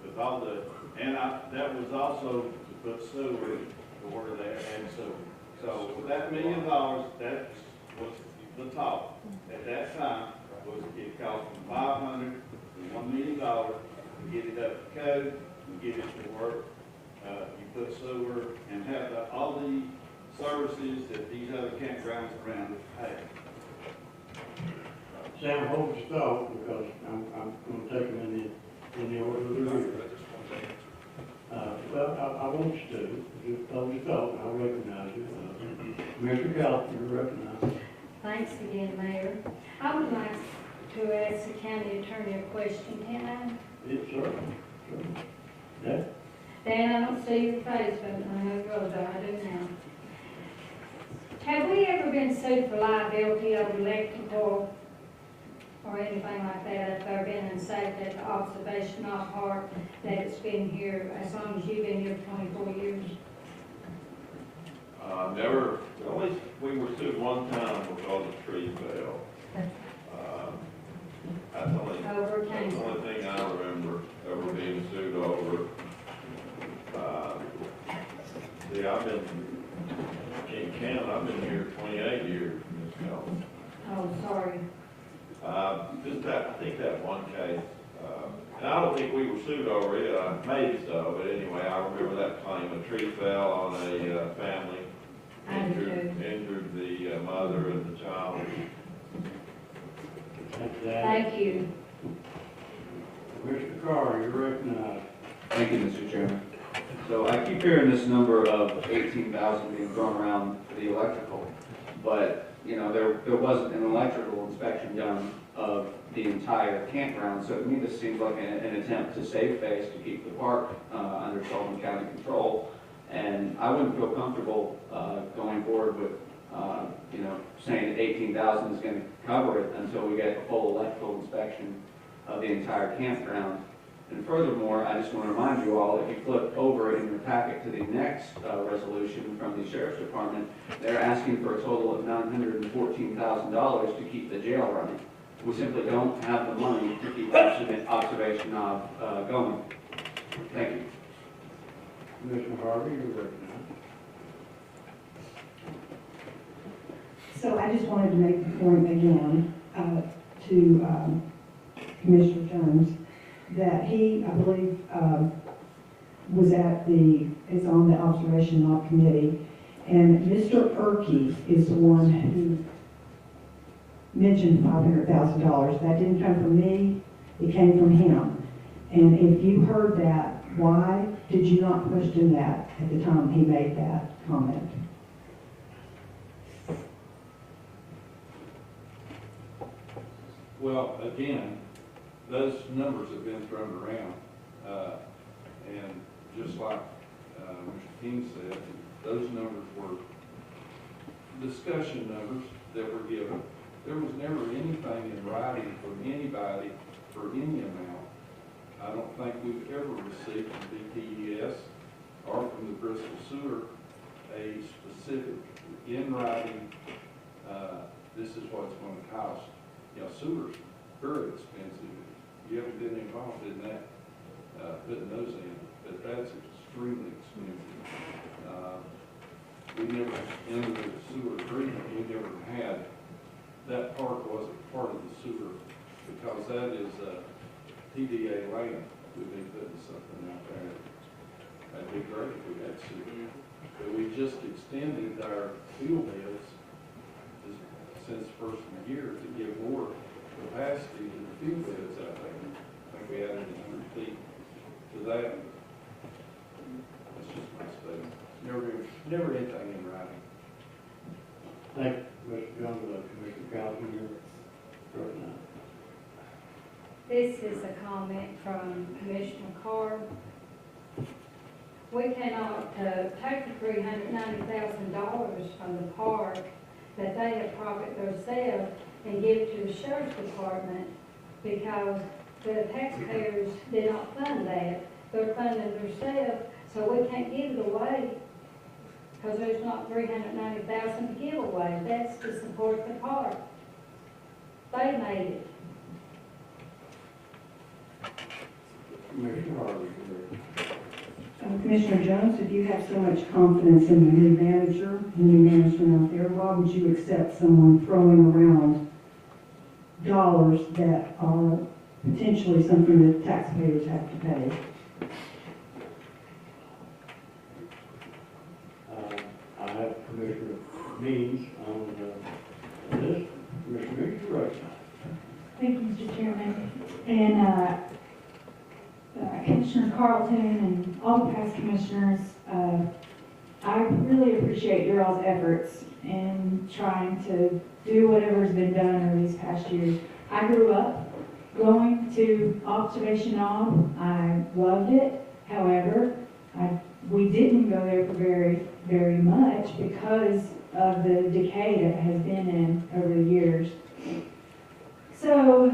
with all the, and that was also to put sewer to where they had sewer. So with that $1 million, that was the top. At that time, it cost from 500 to $1 million to get it up to code and get it to work. You put sewer and have all the services that these other campgrounds around have. Sam, hold your thought, because I'm going to take them in the order of the reading. Well, I want you to, just hold your thought, and I'll recognize you. Commissioner Calvin, you're recognized. Thanks again, Mayor. I would like to ask the county attorney a question, can I? Yes, sir. Yeah? Dan, I don't see your face, but I know you will, I do now. ever been sued for liability of electrical or anything like that, if they've been safe at the observational park, that it's been here as long as you've been here 24 years? Never, only, we were sued one time because a tree fell. That's the only, Over that's the only thing I remember ever being sued over. See, I've been, can't count, I've been here 28 years in this county. Oh, sorry. Just that, I think that one case, and I don't think we were sued over it, maybe so, but anyway, I remember that claim, a tree fell on a family, injured the mother and the child. Thank you. Mr. Carr, you're recognized. Thank you, Mr. Chairman. So I keep hearing this number of 18,000 being thrown around for the electrical, but, you know, there wasn't an electrical inspection done of the entire campground, so to me this seems like an attempt to save face, to keep the park under Sullivan County control, and I wouldn't feel comfortable going forward with, you know, saying that 18,000 is going to cover it until we get a full electrical inspection of the entire campground. And furthermore, I just want to remind you all, if you flip over in your packet to the next resolution from the Sheriff's Department, they're asking for a total of $914,000 to keep the jail running. We simply don't have the money to keep observation going. Thank you. Commissioner Harvey, you're recognized. So I just wanted to make the point again to Commissioner Jones that he, I believe, is on the Observation Law Committee, and Mr. Erkey is the one who mentioned $500,000. That didn't come from me, it came from him. And if you heard that, why did you not question that at the time he made that comment? Well, again, those numbers have been thrown around, and just like Mr. King said, those numbers were discussion numbers that were given. There was never anything in writing from anybody for any amount. I don't think we've ever received from BPES or from the Bristol Sewer a specific in writing, this is what it's going to cost. You know, sewer's very expensive. You haven't been involved in that, putting those in, but that's extremely expensive. We never, in the sewer agreement, we never had, that part wasn't part of the sewer, because that is TDA land. We'd be putting something out there. That'd be great if we had sewer. But we just extended our fuel beds since the first of the year to give more capacity to the fuel beds out there. I think we added 100 feet to that. That's just my statement. Never anything in writing. Thank you, Mr. Jones. Commissioner Calvin, you're recognized. This is a comment from Commissioner Carr. We cannot take the $390,000 from the park that they have profit themselves and give it to the Sheriff's Department, because the taxpayers did not fund that. They're funding themselves, so we can't give it away, because there's not $390,000 to give away. That's to support the park. They made it. Commissioner Harvey, Commissioner Jones, if you have so much confidence in the new manager, the new management out there, why would you accept someone throwing around dollars that are potentially something that taxpayers have to pay? I have Commissioner Means on this. Commissioner Means, you're recognized. Thank you, Mr. Chairman. And Commissioner Carlton and all the past commissioners, I really appreciate your all's efforts in trying to do whatever's been done over these past years. I grew up going to Observation Knob. I loved it. However, we didn't go there for very much because of the decay that it has been in over the years. So,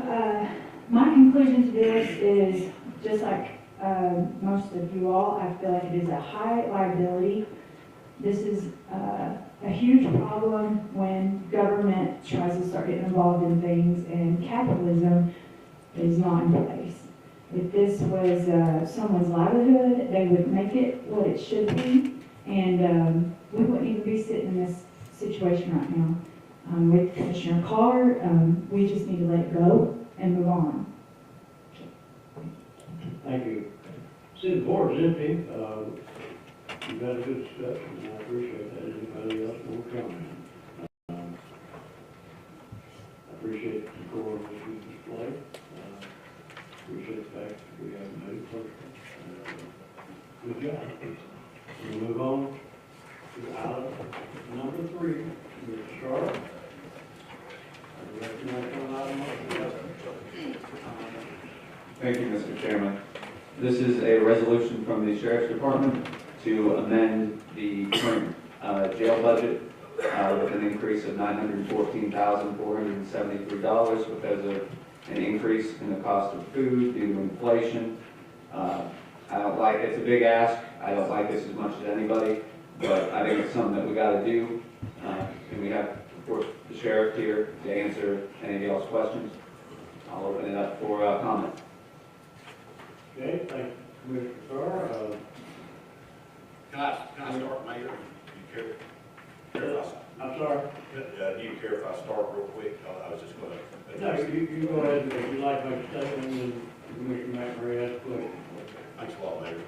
my conclusion to this is, just like most of you all, I feel like it is a high liability. This is a huge problem when government tries to start getting involved in things and capitalism is not in place. If this was someone's livelihood, they would make it what it should be, and we wouldn't even be sitting in this situation right now. With Commissioner Carr, we just need to let it go and move on. Thank you. See, the board's empty. You've had a good discussion, and I appreciate that. Anybody else want to comment? I appreciate the decorum that you displayed. Appreciate the fact that we haven't made it personal. Good job. We'll move on to item number 3, Mr. Sharp. I recognize on item number 3. Thank you, Mr. Chairman. This is a resolution from the Sheriff's Department to amend the current jail budget with an increase of $914,473 because of an increase in the cost of food due to inflation. I don't like, it's a big ask. I don't like this as much as anybody, but I think it's something that we got to do. And we have, of course, the sheriff here to answer any of y'all's questions. I'll open it up for comment. Okay, thank you, Commissioner Carr. Can I start, Mayor? Do you care? I'm sorry. Do you care if I start real quick? I was just going to. No, you go ahead, if you'd like to make a statement, and then Commissioner McMurray has a question. Thanks a lot, Mayor.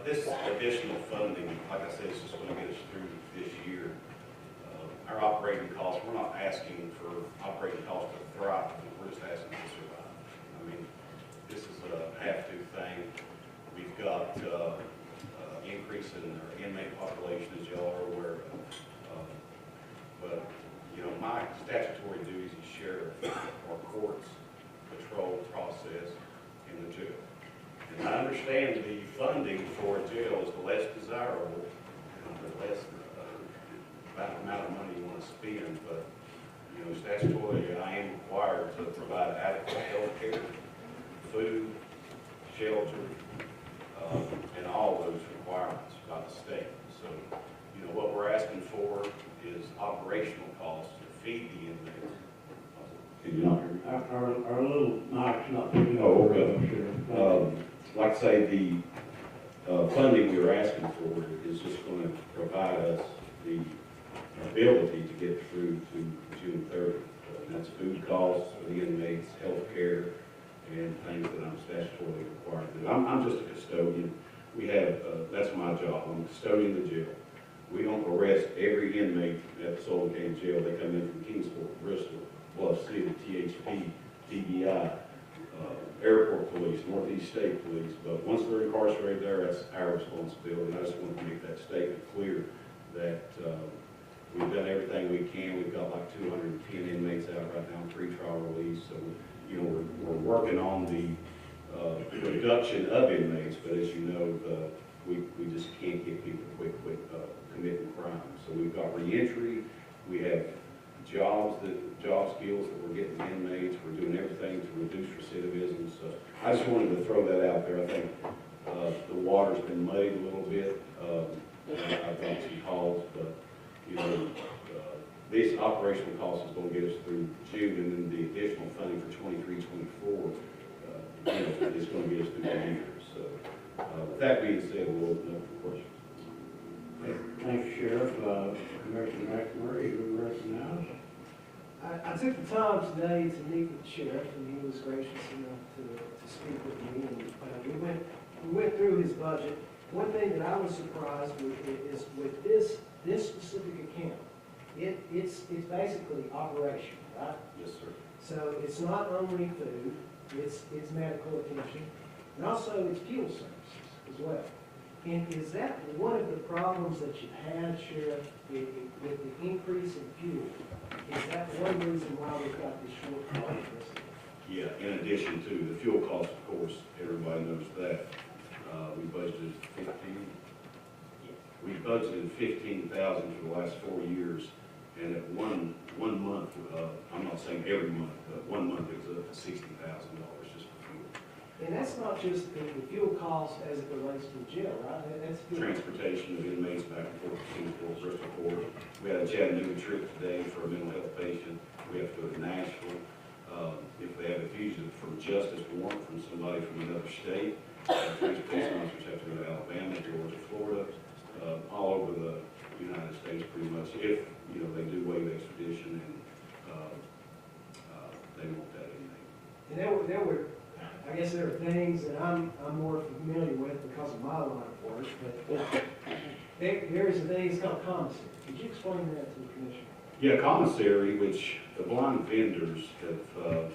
This additional funding, like I said, is just going to get us through this year. Our operating costs, we're not asking for operating costs to thrive, we're just asking to survive. I mean, this is a have-to thing. We've got increase in our inmate population, as y'all are aware of. But, you know, my statutory duties as sheriff are courts, patrol, process, and the jail. And I understand the funding for a jail is the less desirable, the less amount of money you want to spend, but, you know, statutorily, I am required to provide adequate health care, food, shelter, and all those requirements by the state. So, you know, what we're asking for is operational costs to feed the inmates. Can you not hear me? Our little mic's not picking up. Oh, okay. Like I say, the funding we were asking for is just going to provide us the ability to get through to June 30th. And that's food costs for the inmates, health care, and things that I'm statutorily required to do. I'm just a custodian. We have, that's my job. I'm a custodian of the jail. We don't arrest every inmate at the Sullivan County Jail. They come in from Kingsport, Bristol, Bluff City, THP, TBI, Airport Police, Northeast State Police. But once they're incarcerated there, that's our responsibility. I just want to make that statement clear that we've done everything we can. We've got like 210 inmates out right now on pretrial release. So, you know, we're working on the reduction of inmates, but as you know, we just can't get people quick committing crime. So we've got reentry, we have job skills that we're getting inmates, we're doing everything to reduce recidivism. So I just wanted to throw that out there. I think the water's been muddied a little bit. I've got some calls, but you know, this operational cost is going to get us through June, and then the additional funding for 23, 24 is going to get us through the year. So with that being said, we'll open up for questions. Thank you, Sheriff. Commissioner McMurray, you recognize? I took the time today to meet with the sheriff, and he was gracious enough to speak with me. And we went through his budget. One thing that I was surprised with is with this specific account, it's basically operation, right? Yes, sir. So it's not only food, it's medical attention, and also it's fuel services as well. And is that one of the problems that you've had, Sheriff, with the increase in fuel? Is that one reason why we've got this shortfall? Yeah, in addition to the fuel costs, of course, everybody knows that. We budgeted 15. We budgeted 15,000 for the last 4 years, and at one month, I'm not saying every month, but 1 month it was up to $60,000 just for fuel. And that's not just the fuel cost as it relates to the jail, right? That's fuel. Transportation of inmates back and forth to Kingsport, Bristol Court. We had a Chattanooga trip today for a mental health patient. We have to go to Nashville. If they have a fugitive from justice warrant from somebody from another state, transportation officers have to go to Alabama, Georgia, Florida, all over the United States pretty much, if, you know, they do waive extradition and they want that inmate. And there were, I guess there are things that I'm more familiar with because of my line of work, but there is a thing, it's called commissary. Could you explain that to the commission? Yeah, commissary, which the blind vendors have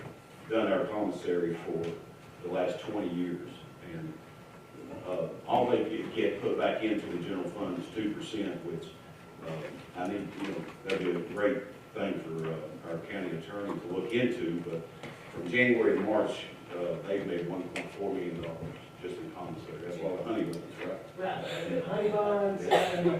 done our commissary for the last 20 years. And all they get put back into the general fund is 2%, which I need, you know, that'd be a great thing for our county attorney to look into. But from January to March, they've made $1.4 million just in commissary. That's a lot of honey buns, right? Right, honey buns,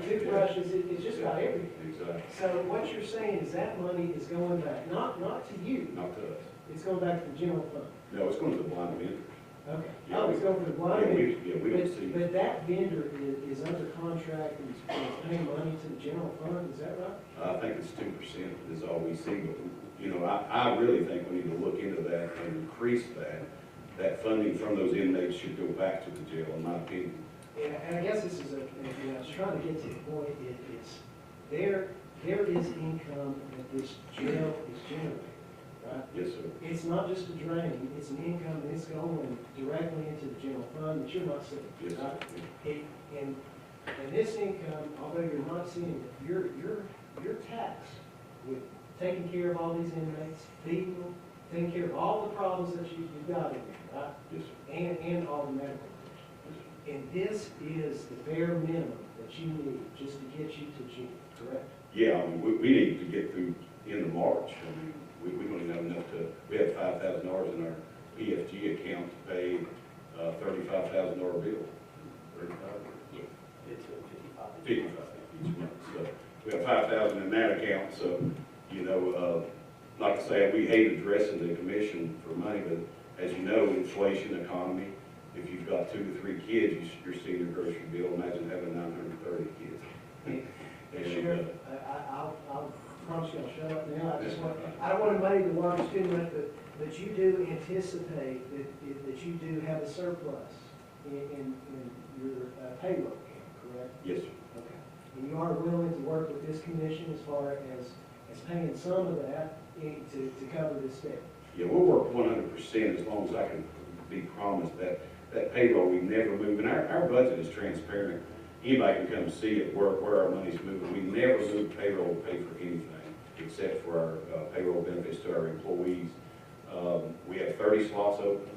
toothbrushes, it's just about everything. Exactly. So what you're saying is that money is going back, not to you. Not to us. It's going back to the general fund. No, it's going to the blind vendors. Okay. Yeah. Oh, it's going for the blind vendor. We don't see. But that vendor is under contract and is paying money to the general fund, is that right? I think it's 2% is all we see, but, you know, I really think we need to look into that and increase that. That funding from those inmates should go back to the jail, in my opinion. And I guess this is I was trying to get to the point, it's, there is income that this jail is generating, right? Yes, sir. It's not just a drain, it's an income, and it's going directly into the general fund that you're not seeing, Yes, sir. right? And this income, although you're not seeing it, you're taxed with taking care of all these inmates, feeding them, taking care of all the problems that you've got in there, right? Yes, sir. And all the medical. And this is the bare minimum that you need just to get you to June, correct? Yeah, I mean, we need to get through end of March. I mean, we don't even have enough to, we have $5,000 in our PFG account to pay $35,000 bill. 35? Yeah, it's 55. 55 each month. So we have 5,000 in that account, so, you know, like I say, we hate addressing the commission for money, but as you know, inflation, economy, if you've got 2 to 3 kids, you're seeing your grocery bill. Imagine having 930 kids. Sheriff, I'll promise you I'll shut up now. I don't want to muddy the waters too much, but you do anticipate that you do have a surplus in your payroll account, correct? Yes, sir. Okay. And you are willing to work with this commission as far as paying some of that to cover this debt? Yeah, we'll work 100% as long as I can be promised that payroll, we never move. And our budget is transparent. Anybody can come see it, where our money's moving. We never move payroll to pay for anything except for our payroll benefits to our employees. We have 30 slots open.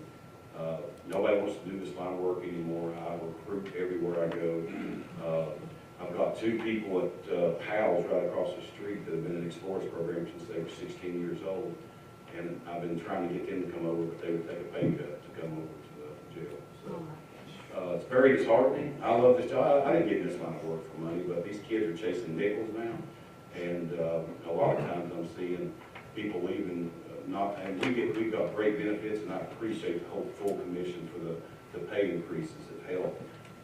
Nobody wants to do this line of work anymore. I recruit everywhere I go. I've got 2 people at PALS right across the street that have been in Explorers program since they were 16 years old. And I've been trying to get them to come over, but they would take a pay cut to come over to the jail. So it's very disheartening. I love this job. I didn't get in this line of work for money, but these kids are chasing nickels now. And a lot of times I'm seeing people leaving and we've got great benefits, and I appreciate the whole full commission for the pay increases that help.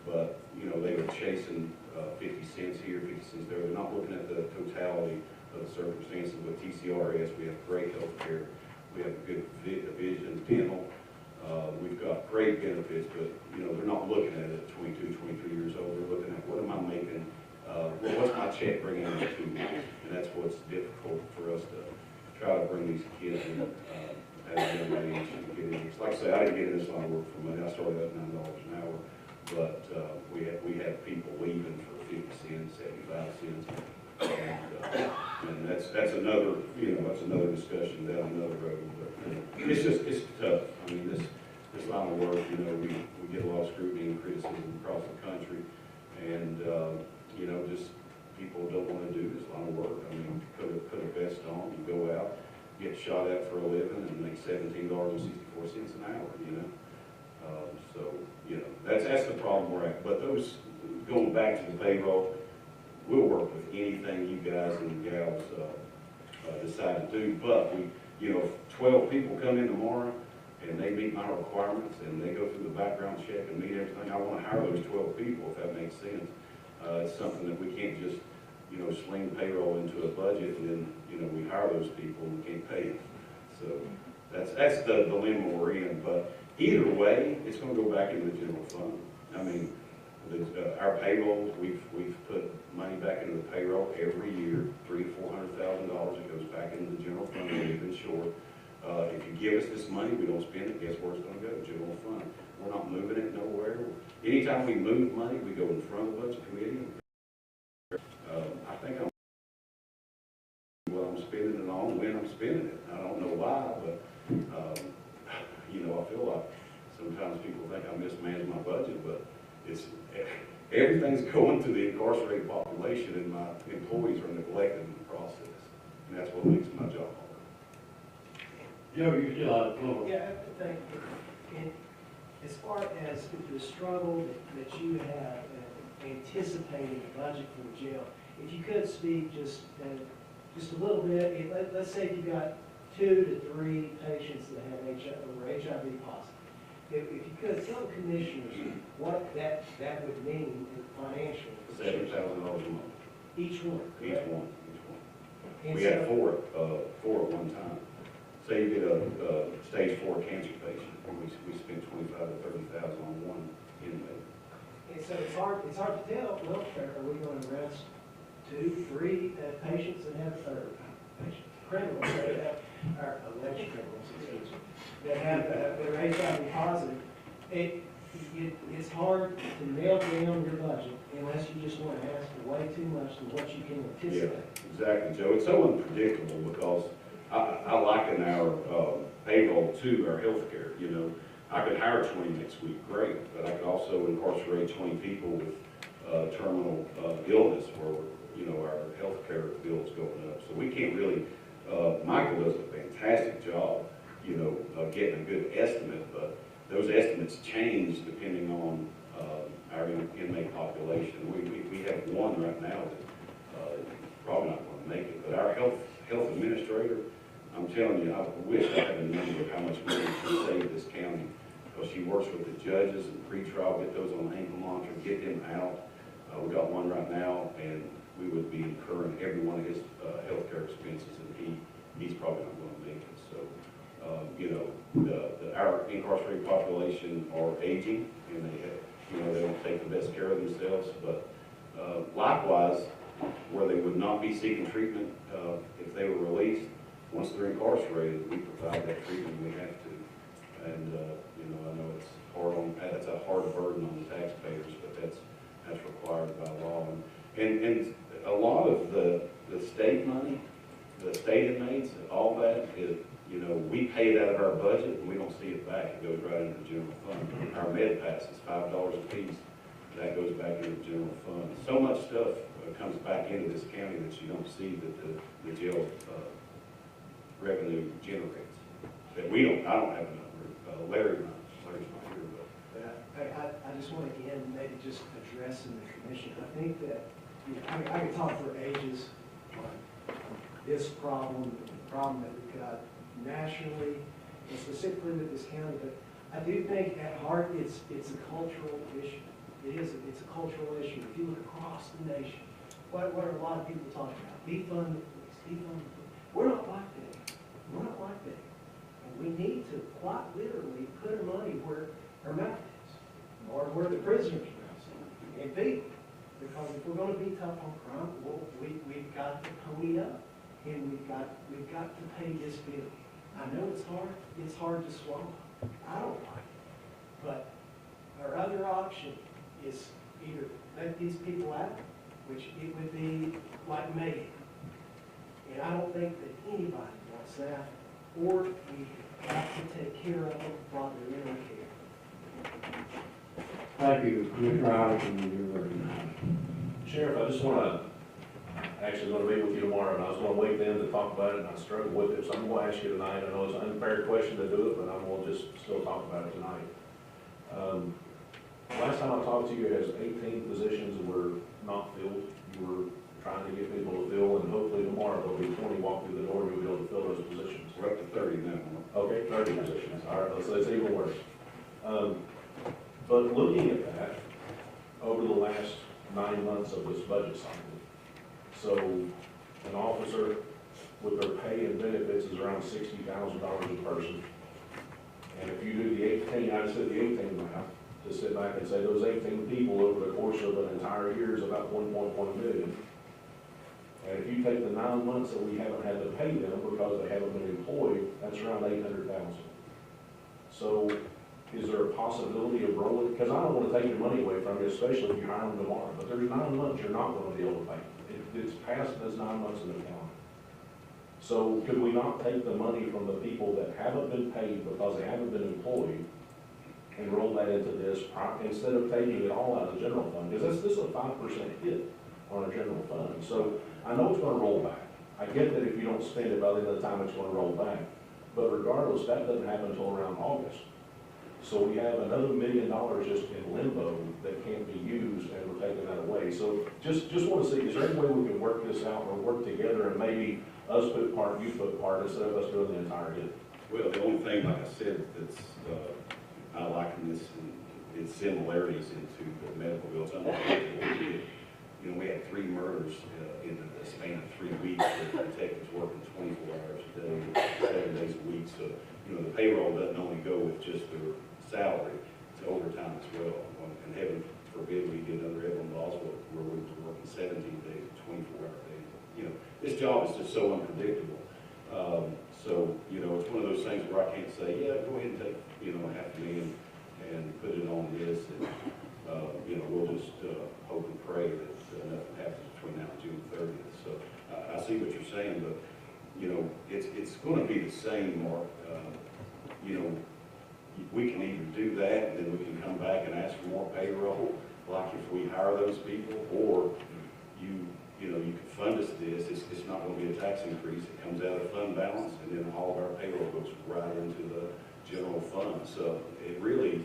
But, you know, they were chasing 50 cents here, 50 cents there. They're not looking at the totality of the circumstances. With TCRS, we have great health care. We have good vision, dental. We've got great benefits, but, you know, they're not looking at it at 22, 23 years old. They're looking at what am I making? What's my check bringing in to me? And that's what's difficult for us to try to bring these kids in at a young age and get in. Like I say, I didn't get in this line of work for money. I started at $9 an hour, but we had people leaving for 50 cents, 75 cents. And that's another, you know, that's another discussion down another road. But it's tough. I mean, this line of work, you know, we get a lot of scrutiny and criticism across the country, and you know, just people don't want to do this line of work. I mean, put a vest on, you go out, get shot at for a living, and make $17.64 an hour. You know, So, you know, that's the problem we're at. But those, going back to the payroll, we'll work with anything you guys and gals decide to do. But we, you know, if 12 people come in tomorrow and they meet my requirements and they go through the background check and meet everything, I want to hire those 12 people, if that makes sense. It's something that we can't just, you know, sling payroll into a budget and then, you know, we hire those people and we can't pay them. So that's the dilemma we're in. But either way, it's going to go back into the general fund. I mean, our payrolls, we've put money back into the payroll every year, $300,000 to $400,000. It goes back into the general fund. We've been short. If you give us this money, we don't spend it. Guess where it's going to go? General fund. We're not moving it nowhere. Anytime we move money, we go in front of the budget committee. I think I'm what I'm spending it on, when I'm spending it. I don't know why, but you know, I feel like sometimes people think I mismanage my budget, but it's everything's going to the incarcerated population, and my employees are neglected in the process, and that's what makes my job hard. Joe, you still have the floor. Yeah, thank you. And as far as the struggle that you have anticipating the budget for the jail, if you could speak just a little bit, let's say if you got 2 to 3 patients that have HIV positive. If you could tell the commissioners what that would mean financially. $7,000 a month. Each one. Each correct? one. And We had four at one time. Say you get a stage 4 cancer patient, we spend $25,000 to $30,000 on one inmate. And so it's hard to tell, well, are we going to arrest 2, 3 patients that have, criminals that have, or alleged criminals, excuse me, that have, that are HIV positive? It's hard to nail down your budget unless you just want to ask for way too much than what you can anticipate. Yeah, exactly, Joe. It's so unpredictable because I liken our payroll to our health care. You know, I could hire 20 next week, great, but I could also incarcerate 20 people with terminal illness where, you know, our health care bill is going up. So we can't really, Michael does a fantastic job, you know, of getting a good estimate, but those estimates change depending on our inmate population. We have one right now that probably not going to make it, but our health administrator, I'm telling you, I wish I had a number of how much money she saved this county, because she works with the judges and pretrial, get those on the ankle monitor, get them out. We got one right now, and we would be incurring every one of his health care expenses, and he's probably not going to make it. So, you know, our incarcerated population are aging, and they don't take the best care of themselves. But likewise, where they would not be seeking treatment if they were released, once they're incarcerated, we provide that treatment we have to. And you know, I know it's a hard burden on the taxpayers, but that's required by law. And a lot of the state money, the state inmates, all that is, you know, we pay it out of our budget and we don't see it back. It goes right into the general fund. Our med pass is $5 a piece. That goes back into the general fund. So much stuff comes back into this county that you don't see that the jail revenue generates. That I don't have a number. Larry's not here, but. I just want to again maybe just address in the commission. I think that, you know, I could talk for ages on this problem, the problem that we've got nationally and specifically with this county, but I do think at heart it's a cultural issue. It's a cultural issue. If you look across the nation, what are a lot of people talking about? Defund the police, defund the police. We're not like that. We're not like that. And we need to quite literally put our money where our mouth is, or where the prisoners' mouths are, and be. Because if we're going to be tough on crime, well, we've got to pony up, and we've got to pay this bill. I know it's hard. It's hard to swallow. I don't like it. But our other option is either let these people out, which it would be like mayhem. And I don't think that anybody wants that, or we have to take care of them while they're in our care. Thank you, Commissioner Allison, you're recognized. Sheriff, I just want to, actually going to be with you tomorrow, and I was going to wait then to talk about it, and I struggled with it, so I'm going to ask you tonight. I know it's an unfair question to do it, but I'm going to just still talk about it tonight. Last time I talked to you, it was 18 positions that were not filled. You were trying to get people to fill, and hopefully tomorrow there'll be 20 walk through the door, and you'll be able to fill those positions. We're up to 30 now. Okay, 30 positions. All right, so it's even worse. But looking at that, over the last 9 months of this budget cycle, so an officer with their pay and benefits is around $60,000 a person. And if you do the 18, I just did the 18 math, to sit back and say those 18 people over the course of an entire year is about 1.1 million. And if you take the 9 months that we haven't had to pay them because they haven't been employed, that's around 800,000. So is there a possibility of rolling, because I don't want to take your money away from you, especially if you hire them tomorrow, but there's 9 months you're not going to be able to pay. It's past those 9 months in the calendar. So could we not take the money from the people that haven't been paid because they haven't been employed and roll that into this, instead of taking it all out of the general fund? Because this is a 5% hit on our general fund. So I know it's going to roll back. I get that if you don't spend it by the end of the time, it's going to roll back. But regardless, that doesn't happen until around August. So we have another $1 million just in limbo that can't be used, and we're taking that away. So just want to see, is there any way we can work this out or work together, and maybe us put part, you put part, instead of us doing the entire hit? Well, the only thing, like I said, that's, I liken this in its similarities into the medical bills. You know, we had 3 murders in the span of 3 weeks, with detectives working 24 hours a day, 7 days a week. So, you know, the payroll doesn't only go with just their salary, it's overtime as well. And heaven forbid we get another Evelyn Boswell where we're working 17 days, 24-hour days. You know, this job is just so unpredictable. So, you know, it's one of those things where I can't say, yeah, go ahead and take, you know, $500,000 and put it on this. And, you know, we'll just hope and pray that nothing happens between now and June 30th. So I see what you're saying, but, you know, it's going to be the same, Mark. You know, we can either do that, and then we can come back and ask for more payroll, like if we hire those people, or you know, you can fund us this. It's not going to be a tax increase. It comes out of fund balance, and then all of our payroll goes right into the general fund. So it really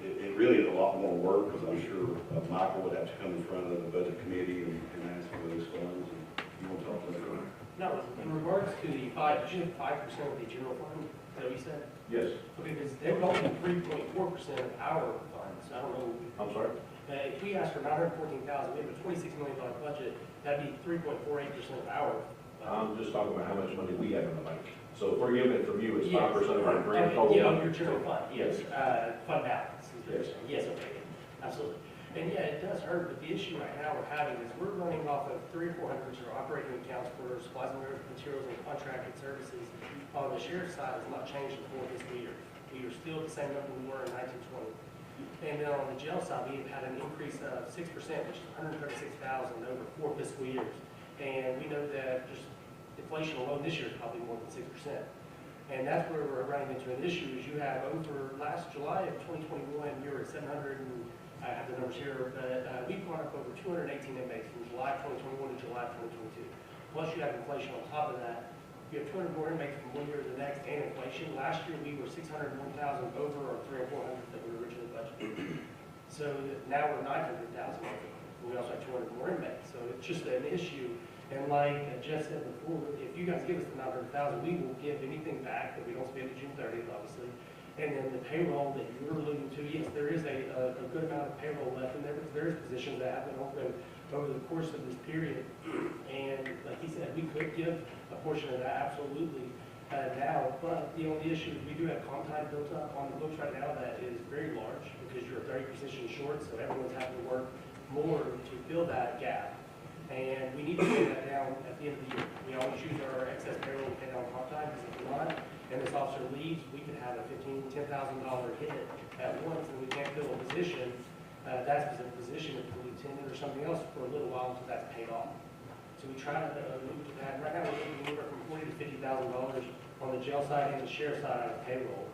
is a lot more work, because I'm sure Michael would have to come in front of the budget committee and ask for those funds. And you want to talk to that? No, in regards to the 5% of the general fund, is that what you said? Yes. Okay, because they would only 3.4% of our funds. I don't know. I'm sorry? If we ask for $914,000, we have a $26 million budget, that'd be 3.48% of our I'm just talking about how much money we have in the bank. So if we're giving it from you, it's 5% of our Yes. grand total. Yeah, your general fund, yes, fund balance. Yes. Yes, okay, absolutely. And yeah, it does hurt, but the issue right now we're having is we're running off of 300 or 400 which are operating accounts for supplies and materials and contracted services. On the sheriff's side, it's not changed in 4 fiscal years. We are still the same number we were in 1920. And then on the jail side, we've had an increase of 6%, which is $136,000 over 4 fiscal years. And we know that just inflation alone this year is probably more than 6%. And that's where we're running into an issue, is you have over last July of 2021, you were at 700, and I have the numbers here, but we've gone up over 218 inmates from July 2021 to July 2022. Plus you have inflation on top of that. You have 200 more inmates from one year to the next, and inflation. Last year we were 601,000 over our 300 or 400 that we were originally budgeted. So now we're 900,000 over. We also have 200 more inmates. So it's just an issue. And like Jeff said before, if you guys give us the 900,000, we will give anything back that we don't spend to June 30th, obviously. And then the payroll that you were alluding to, yes, there is a good amount of payroll left in there, but there is positions that have been open over the course of this period. And like he said, we could give a portion of that absolutely now, but the only issue is we do have comp time built up on the books right now that is very large, because you're 30 positions short, so everyone's having to work more to fill that gap. And we need to pay that down at the end of the year. We always use our excess payroll to pay down comp time, because if we're not, and this officer leaves, we could have a $10,000 hit at once, and we can't fill a position, that specific position, if the lieutenant or something else, for a little while until that's paid off. So we try to move to that. Right now, we're looking anywhere from $40,000 to $50,000 on the jail side and the sheriff's side out of payroll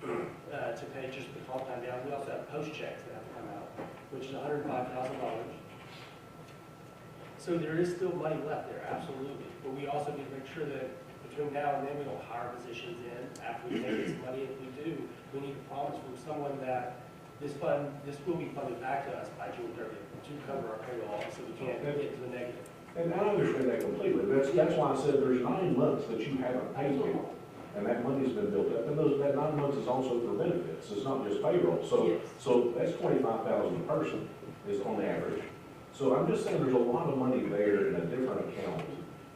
to pay just the comp time down. We also have post checks that have to come out, which is $105,000. So there is still money left there, absolutely. But we also need to make sure that between now and then, we don't hire positions in after we take this money. If we do, we need to promise from someone that this will be funded back to us by June 30th to cover our payroll, so we can't get to the negative. And I understand that completely. That's why I said there's 9 months that you haven't paid people. And that money's been built up, and that 9 months is also for benefits, it's not just payroll. So that's 25,000 a person is on average. So I'm just saying there's a lot of money there in a different account.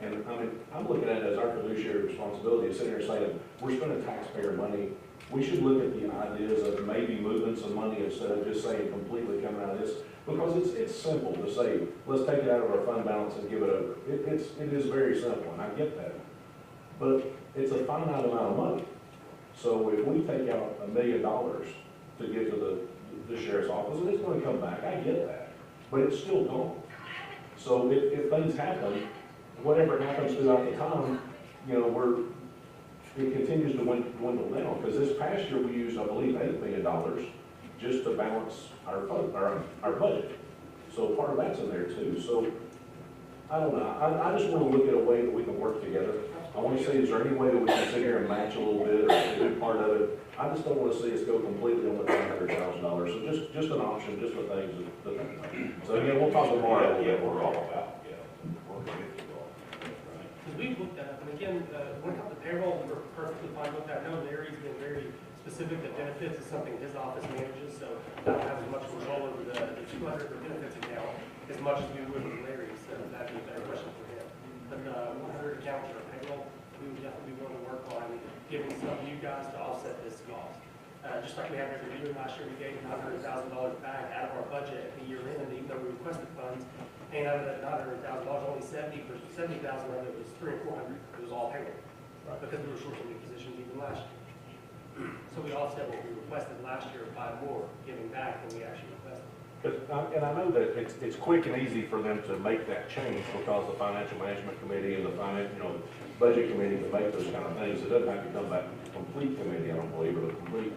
And I mean, I'm looking at it as our fiduciary responsibility, is sitting here saying, we're spending taxpayer money. We should look at the ideas of maybe moving some money instead of just saying completely coming out of this. Because it's simple to say, let's take it out of our fund balance and give it over. It is very simple, and I get that. But it's a finite amount of money. So if we take out $1 million to give to the sheriff's office, and it's gonna come back, I get that. But it's still gone. So if things happen, whatever happens throughout the time, you know, it continues to dwindle down. Because this past year, we used, I believe, $8 million just to balance our budget. So part of that's in there too. So I don't know. I just want to look at a way that we can work together. I want to say, is there any way that we can sit here and match a little bit or do part of it? I just don't want to see us go completely on the $300,000. So just an option, just for things to think about. So yeah, we'll talk tomorrow. Yeah, we're all about, Because we've looked at it, and again, when it comes to payroll, we're perfectly fine with that. I know Larry's been very specific that benefits is something his office manages, so I don't have as much control over the 200 for benefits account as much as we would with Larry's, so that'd be a better question for him. But 100 accounts for payroll, we would definitely be willing to work on giving some of you guys to offset this cost. Just like we have every year, last year we gave $900,000 back out of our budget at the year end, even though we requested funds. And out of that $900,000, only 70,000 of it was 300 or 400. It was all payroll, because we were short so many positions even last year. So we offset what we requested last year by more giving back than we actually requested. And I know that it's quick and easy for them to make that change because the financial management committee and the budget committee can make those kind of things. It doesn't have to come back to the complete committee, I don't believe, or the complete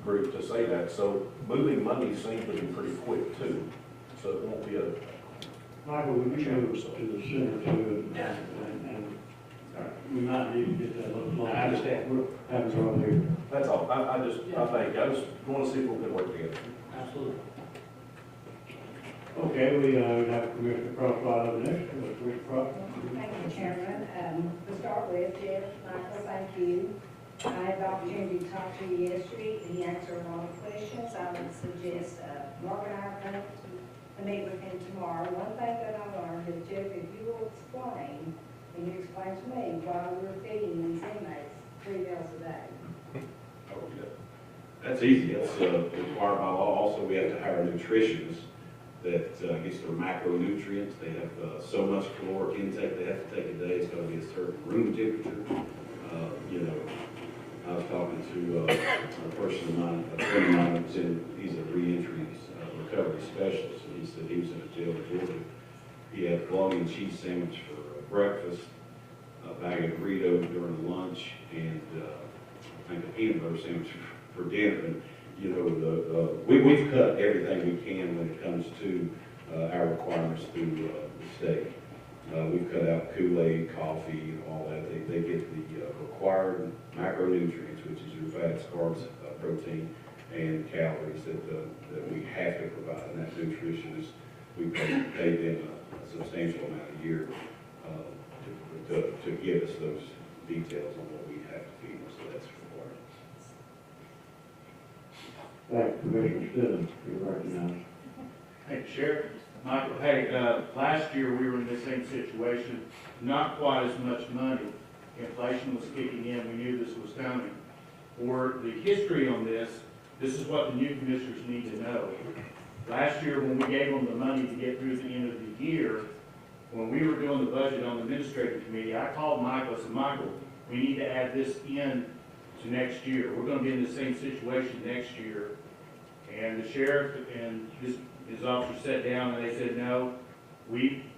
group to say that. So moving money seems to be pretty quick too. So it won't be a Michael, we go to the center too, and we might need to get that little closer. I understand. Happens right here. That's all. I just want to see if we can work together. Absolutely. Okay, we have Commissioner Crosswhite up next. Commissioner Cross. Thank you, Chairman. To start with, Jeff, Michael, thank you. I had the opportunity to talk to you yesterday, and he answered a lot of questions. I would suggest Mark and I are going to meet with him tomorrow. One thing that I learned is, Jeff, if you will explain, and you explain to me why we're feeding these inmates 3 meals a day. Oh, yeah. That's easy. That's required by law. Also, we have to hire nutritionists that gets their macronutrients. They have so much caloric intake they have to take a day. It's got to be a certain room temperature. I was talking to a person of mine, a friend of mine who's he's a reentry recovery specialist, and he said he was in a jail in Georgia. He had a bologna and cheese sandwich for breakfast, a bag of Doritos during lunch, and I think a peanut butter sandwich for dinner. And we've cut everything we can when it comes to our requirements through the state. We've cut out Kool-Aid, coffee, and all that. They get the required macronutrients, which is your fats, carbs, protein, and calories that we have to provide. And that nutritionist, we pay them a substantial amount a year to give us those details on what we have to feed them. So that's required. Thank you, Commissioner Stevens. You're recognized. Hey, Sheriff. Michael, hey, last year we were in the same situation, not quite as much money. Inflation was kicking in, we knew this was coming. For the history on this is what the new commissioners need to know. Last year when we gave them the money to get through the end of the year, when we were doing the budget on the administrative committee, I called Michael and said, Michael, we need to add this in to next year. We're going to be in the same situation next year. And the sheriff and his officers sat down and they said, no,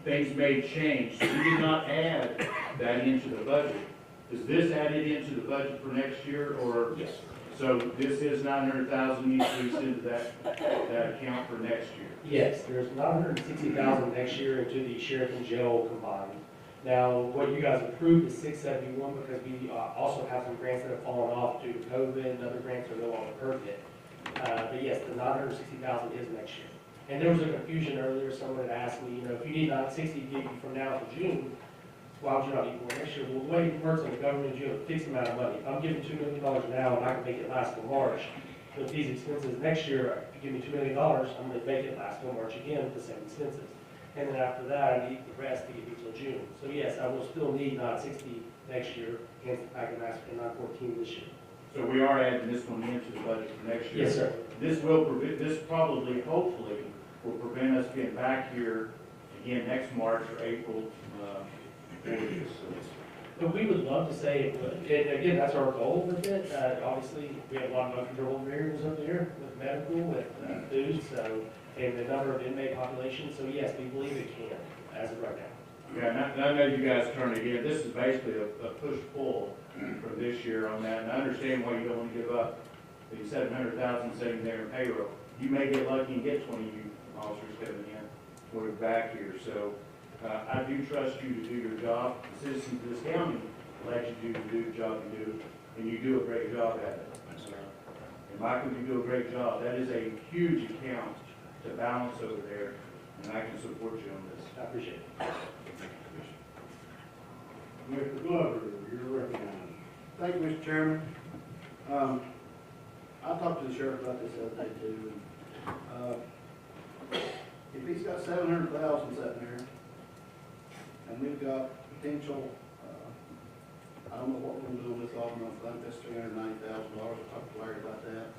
things may change. So we did not add that into the budget. Is this added into the budget for next year, or? Yes. So this is $900,000 increase into that account for next year? Yes, there's $960,000 next year into the sheriff and jail combined. Now, what you guys approved is $671 because we also have some grants that have fallen off due to COVID and other grants are no longer permanent. But yes, the 960,000 is next year. And there was a confusion earlier, someone had asked me, if you need 960 to get you from now to June, why would you not need more next year? Well, the way it works in the government is you have a fixed amount of money. If I'm giving $2 million now and I can make it last till March, with these expenses next year, if you give me $2 million, I'm gonna make it last till March again with the same expenses. And then after that, I need the rest to get me till June. So yes, I will still need 960 next year, against the fact that I'm asking for 914 this year. So we are adding this one into the budget for next year. Yes, sir. This will prevent, this probably, hopefully, will prevent us getting back here again next March or April, for this. But we would love to say it would. And again, that's our goal with it. Obviously, we have a lot of uncontrollable variables up there with medical, with food, so, and the number of inmate population. So yes, we believe it can, as of right now. Yeah, and I know you guys turned again. This is basically a push-pull for this year on that. And I understand why you don't want to give up the 700,000 sitting there in payroll. You may get lucky and get 20 new officers coming in. We're back here, so I do trust you to do your job. The citizens of this county elected you to do the job you do, and you do a great job at it. And Michael, you do a great job. That is a huge account to balance over there, and I can support you on this. I appreciate it. Mr. Glover, you're recognized. Thank you, Mr. Chairman. I talked to the sheriff about this the other day too. If he's got 700,000 sitting there, and we've got potential, I don't know what we're gonna do with this all month. I think that's $390,000. I talked to Larry about that.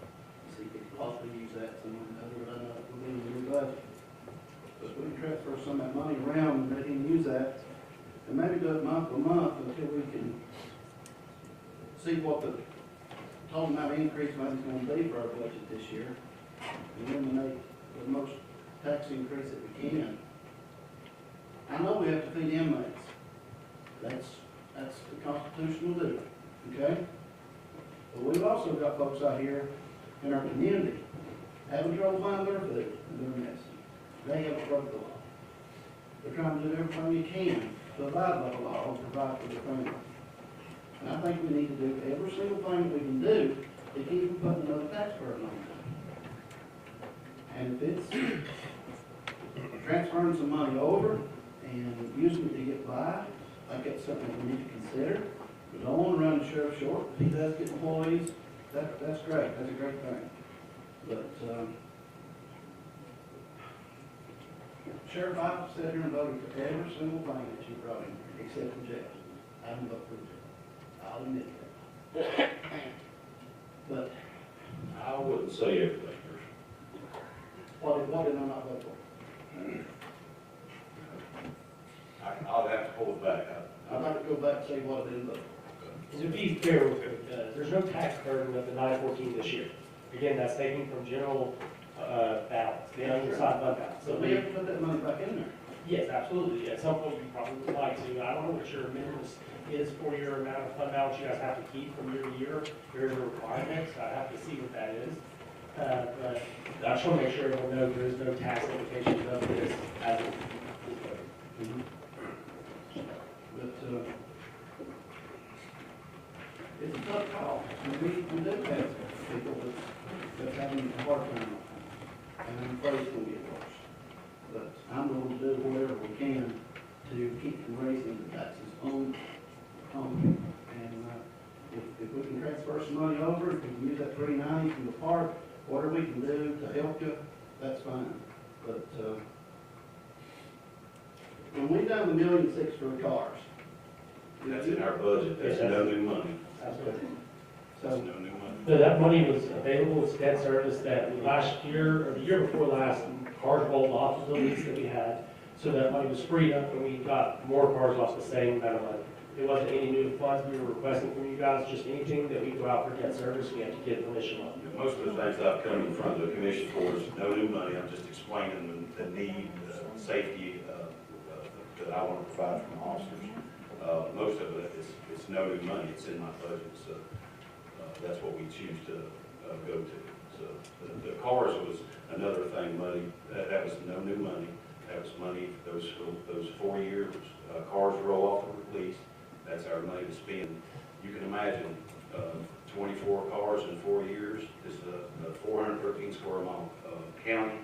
See if we can possibly use that somewhere other than that within the new budget. But we can transfer some of that money around and let him use that, and maybe do it month to month until we can see what the total amount of increase money's gonna be for our budget this year. And then we make the most tax increase that we can. I know we have to feed inmates. That's the constitutional duty, okay? But we've also got folks out here in our community having trouble finding their food and doing this. They have broken the law. They're trying to do everything you can to abide by the law and provide for their family. And I think we need to do every single thing we can do to keep from putting another tax burden on them. And if it's transferring some money over and using it to get by, I think that's something we need to consider. We don't want to run the sheriff short. If he does get employees, that's great. That's a great thing. But, Sheriff, I've sat here and voted for every single thing that you brought in here, except for jail. I haven't voted for jail. I'll admit that. But I wouldn't say everything. what did I not vote for? I'll have to pull it back. I'd like to go back and say what I didn't vote for. To be fair, there's no tax burden of the 914 this year. Again, that's taken from general balance, the unassigned fund balance. So we have to put that money back in there. Yes, absolutely. At some point, you probably would like to. I don't know what your minimum is for your amount of fund balance you guys have to keep from year to year. There is a requirement, so I have to see what that is. But I just want to make sure everyone knows there is no tax implications of this as of. But, it's a tough call. And we do have people that's having a hard time, and I'm afraid it's gonna get worse. But I'm going to do whatever we can to keep from raising the taxes on people. And, if we can transfer some money over, if we can use that 390 from the park, whatever we can do to help you, that's fine. But, when we done the $1.6 million for the cars. That's in our budget, that's no new money. Absolutely. That's no new money. So that money was available as debt service that last year, or the year before last, cars rolled off of the lease that we had. So that money was freed up and we got more cars off the same amount of money. It wasn't any new funds we were requesting from you guys, just anything that we go out for debt service, we have to get permission on. Most of the things I've come in front of the commission for is no new money. I'm just explaining the need, safety that I want to provide from officers. Most of it is no new money. It's in my budget, so that's what we choose to go to. So the cars was another thing, money, that was no new money. That was money, those 4 years, cars roll off of release. That's our money to spend. You can imagine 24 cars in 4 years. It's a 413 square mile county.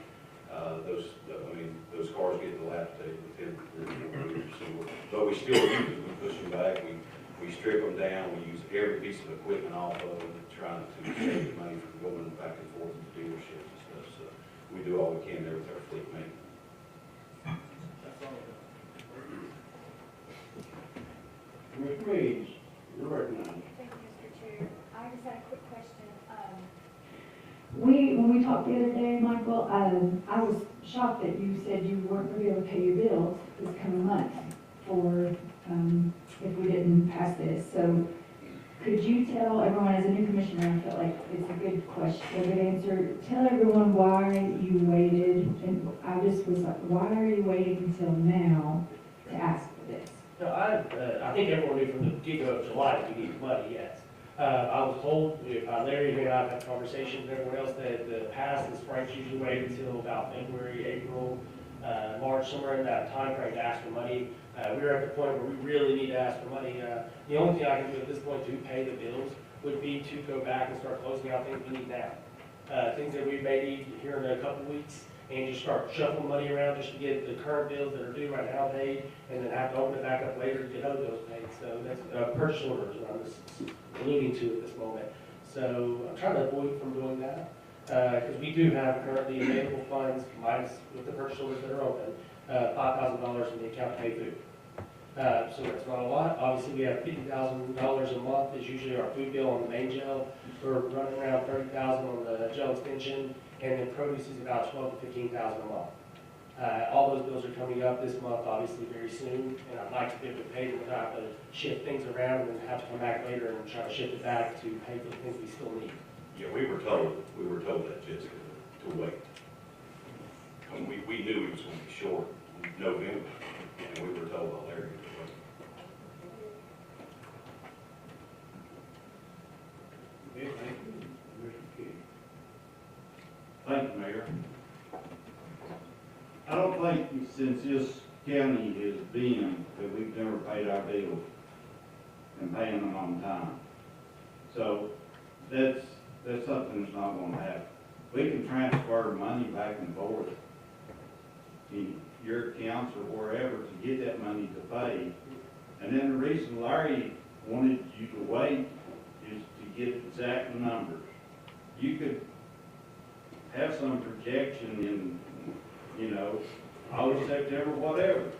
Those cars get dilapidated within 3 or 4 years. So but we still use them. We push them back. We strip them down. We use every piece of equipment off of them, trying to save the money from going back and forth to the dealerships and stuff. So we do all we can there with our fleet maintenance. Ms. Reeves, you're recognized. Thank you, Mr. Chair. I just had a quick question. When we talked the other day, Michael, I was shocked that you said you weren't going to be able to pay your bills this coming month for, if we didn't pass this. So could you tell everyone, as a new commissioner, I felt like it's a good question, a good answer. Tell everyone why you waited, and I just was like, why are you waiting until now to ask for this? No, I think everyone knew from the get-go of July that we needed money, yes. I was told, Larry and I have had conversations with everyone else, that the past and sprites usually wait until about February, April, March, somewhere in that time frame to ask for money. We were at the point where we really need to ask for money. The only thing I can do at this point to pay the bills would be to go back and start closing out things we need now. Things that we may need here in a couple weeks, and just start shuffling money around just to get the current bills that are due right now paid, and then have to open it back up later to get other bills paid. So that's purchase orders what I'm just alluding to at this moment. So I'm trying to avoid from doing that, because we do have currently available funds, minus with the purchase orders that are open, $5,000 in the account to pay food. So that's not a lot. Obviously, we have $50,000 a month is usually our food bill on the main jail. We're running around $30,000 on the jail extension, and then produce is about $12,000 to $15,000 a month. All those bills are coming up this month, obviously, very soon, and I'd like to be able to pay them without having to shift things around and then have to come back later and try to shift it back to pay for the things we still need. Yeah, we were told that, Jessica, to wait. I mean, we knew it was going to be short in November, and we were told by Larry to wait. Okay, thank you. Mr. King. Thank you, Mayor. I don't think since this county has been that we've never paid our bills and paying them on time. So that's something that's not gonna happen. We can transfer money back and forth in your accounts or wherever to get that money to pay. And then the reason Larry wanted you to wait is to get exact numbers. You could have some projection in, August, September, whatever,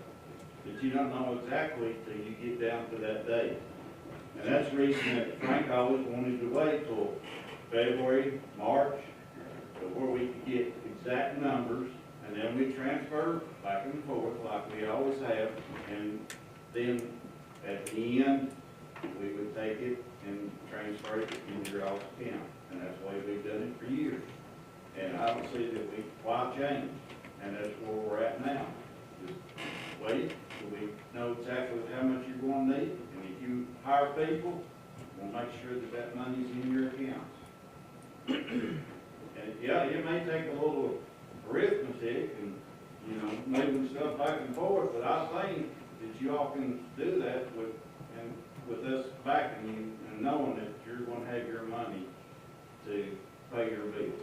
but you don't know exactly till you get down to that date. And that's the reason that Frank always wanted to wait till February, March, to where we could get exact numbers, and then we transfer back and forth like we always have, and then at the end, we would take it and transfer it into your office account. And that's the way we've done it for years. And I don't see that why change. And that's where we're at now. Just wait till we know exactly how much you're going to need. And if you hire people, we'll make sure that that money's in your accounts. And yeah, it may take a little arithmetic and, moving stuff back and forth, but I think that you all can do that with us backing you and knowing that you're going to have your money to pay your bills.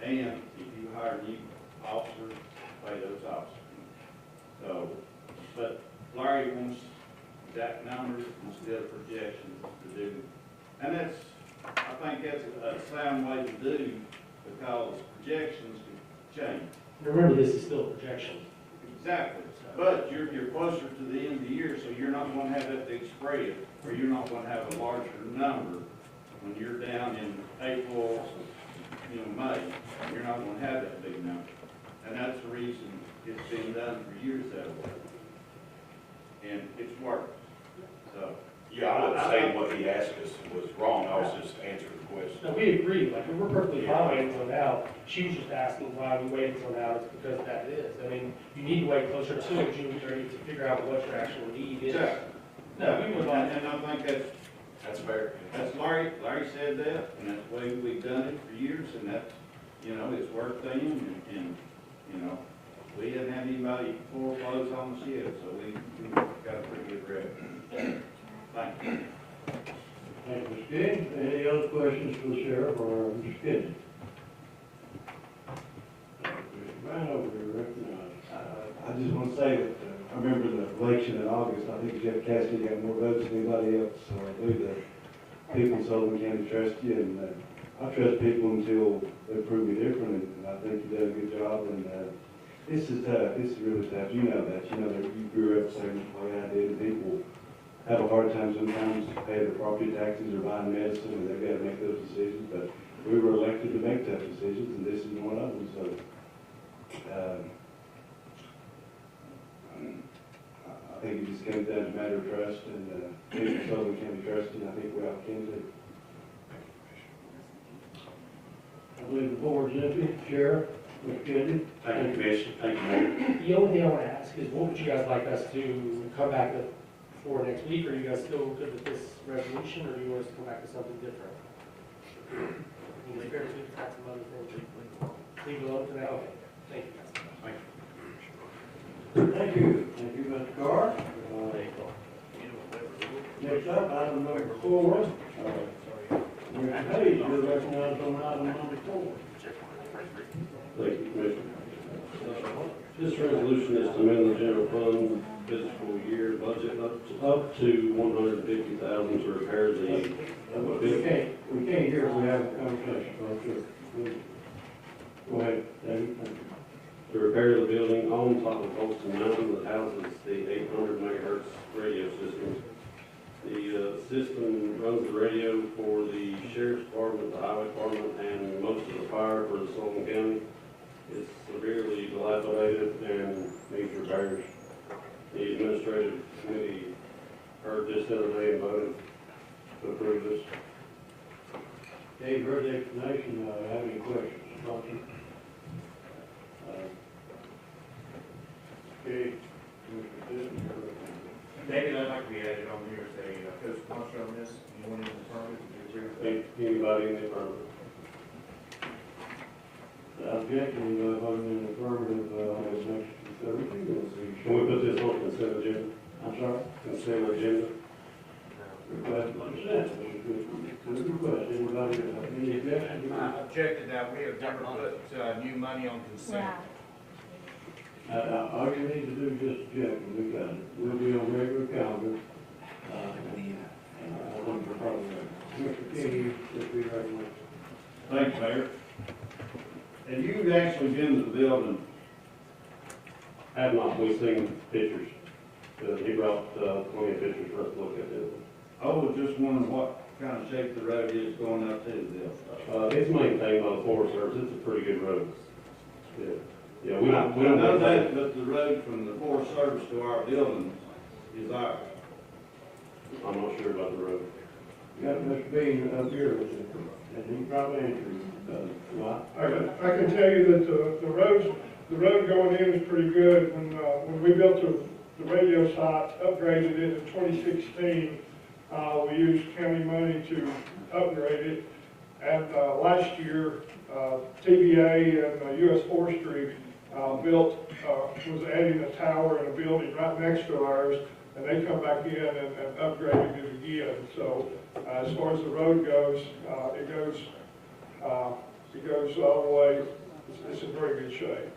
And if you hire new officers, pay those officers. So, but Larry wants exact numbers instead of projections to do. And I think that's a sound way to do, because projections can change. Remember, this is still a projection. Exactly. But you're closer to the end of the year, so you're not going to have that big spread, or you're not going to have a larger number when you're down in April, May. You're not going to have that big number. And that's the reason it's been done for years that way. And it's worked. So. Yeah, I wouldn't say what he asked us was wrong. I was just answering the question. No, we agree. Like, we're perfectly fine waiting until now. She was just asking why we waited until now. It's because that is. I mean, you need to wait closer to June 30th to figure out what your actual need is. Exactly. No, we would like. And I think that's fair. That's Larry said that, and that's the way we've done it for years, and that's, it's worked then, and we didn't have anybody foreclose on the shed, so we got a pretty good record. Thank you. Thank you, Mr. King. questions for the sheriff or Mr. Kennedy? Right over here, recognized. I just want to say that I remember the election in August, I think Jeff Cassidy got more votes than anybody else, so I believe the people in Sullivan County trust you, and I trust people until they prove me different, and I think you did a good job, and this is tough, this is really tough, you know that you grew up the same way I did, and people have a hard time sometimes paying their property taxes or buying medicine, and they've got to make those decisions, but we were elected to make tough decisions, and this is one of them, so I think it just comes down to a matter of trust, and people in Sullivan County trust, and I think we all can do. I believe the board's empty. Sheriff, Mr. Kennedy? Thank you, Commissioner. Thank you, Mayor. The only thing I want to ask is, what would you guys like us to come back with for next week? Are you guys still good with this resolution, or do you want us to come back with something different? I mean, it's fair to have some other things. Leave it alone for now? Okay, thank you guys. Thank you. Thank you, Mr. Carr. Next up, item number 4. Mr. Hayes, you're recognized on item number 4. Thank you, Commissioner. This resolution is to amend the general fund fiscal year budget up to $150,000 to repair the. We can't hear if we have a conversation. Okay. Go ahead, David. Thank you. To repair the building on top of Holston Mountain that houses the 800 megahertz radio system. The system runs the radio for the sheriff's department, the highway department, and most of the fire for the Sullivan County. It's severely dilapidated and needs repairs. The administrative committee heard this the other day and voted to approve this. Okay, you've heard the explanation. Have any questions? Doctor? Okay. David, I'd like to be added on here as a co-sponsor on this. Anyone in the department, would you agree with that? Anybody in the affirmative? Objection, voting in the affirmative, next to Can we put this on consent agenda? I'm sorry? Consent agenda? Request consent. Good request. Anybody, any objection? I objected that we have never put new money on consent. All you need to do is just object, and we got it. We'll be on regular calendar. Mr. King, just be right with. Thanks, Mayor. Have you actually been to the building? Have not, we've seen pictures. He brought plenty of pictures for us to look at it. I was just wondering what kind of shape the road is going up to the building. It's maintained by the Forest Service, it's a pretty good road. Yeah. Yeah, we I don't know that, but the road from the Forest Service to our building is ours. I'm not sure about the road. You got Mr. Bean up here with you, and he probably answered. I can tell you that the road going in is pretty good. When we built the radio site, upgraded it in 2016, we used county money to upgrade it. And last year, TVA and U.S. Forestry was adding a tower and a building right next to ours, and they come back in and upgraded it again. So as far as the road goes, it goes all the way. It's in very good shape.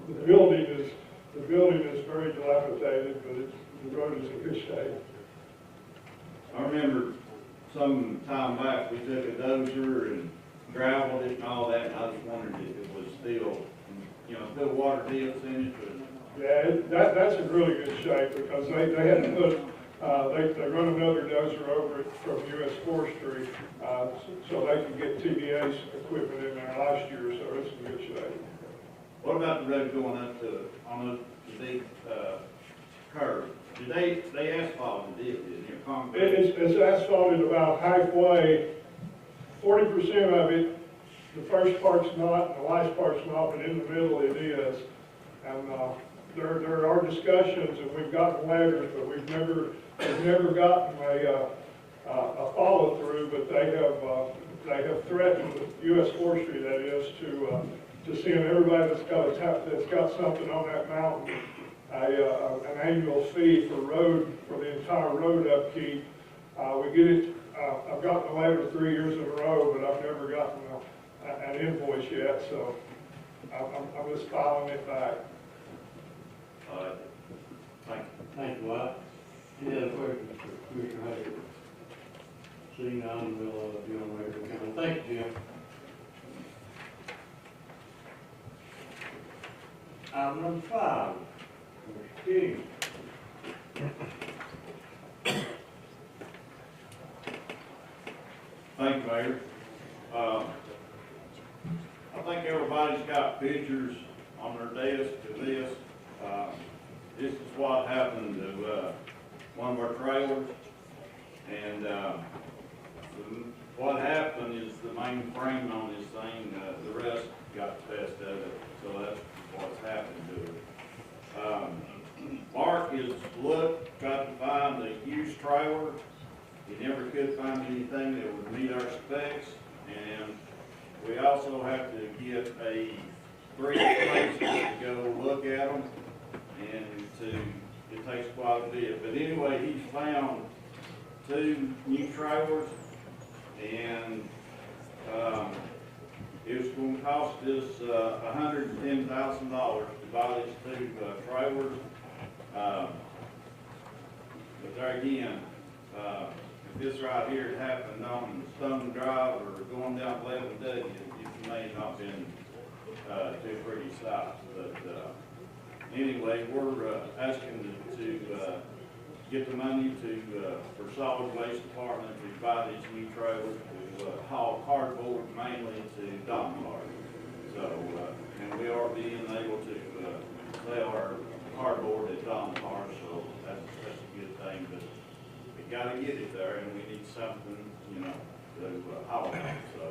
The building is very dilapidated, but the road is in good shape. I remember some time back, we took a dozer and gravelled it and all that, and I just wondered if it was still, still water dips in it, but. Yeah, that's in really good shape, because they had to put, they run another dozer over it from U.S. Forestry, so they could get TVA's equipment in there last year, so it's in good shape. What about the road going up to almost the big curve? Did they asphalted it, is it concrete? It's asphalted about halfway, 40% of it, the first part's not, and the last part's not, but in the middle it is. And there are discussions, and we've gotten letters, but we've never gotten a follow-through, but they have threatened U.S. Forestry, that is, to send everybody that's got something on that mountain an annual fee for the entire road upkeep. We get it I've gotten a letter 3 years in a row, but I've never gotten an invoice yet, so I'm just filing it back. Thank you. Thank you, Wyatt. Any other questions for Commissioner Hayes? Seeing none, we'll, be on record account. Thank you, Jim. Item number 5, Mr. King. Thank you, Mayor. I think everybody's got pictures on their desk of this. This is what happened to, one of our trailers. And, what happened is the main frame on this thing, the rest got the best of it. So that's what's happened to it. Mark is tried to find a used trailer. He never could find anything that would meet our specs, and we also have to get a 3 places to go look at them, and it takes quite a bit. But anyway, he's found 2 new trailers, and it was going to cost us $110,000 to buy these 2 trailers. But there again, if this right here had happened on Stone Drive or going down 11W, it may not been too pretty stops. But anyway, we're asking to get the money for solid waste department to buy these new trailers to haul cardboard mainly to Domtar. So, and we are being able to sell our cardboard at Domtar, so that's a good thing. But we got to get it there, and we need something, you know, to haul it. So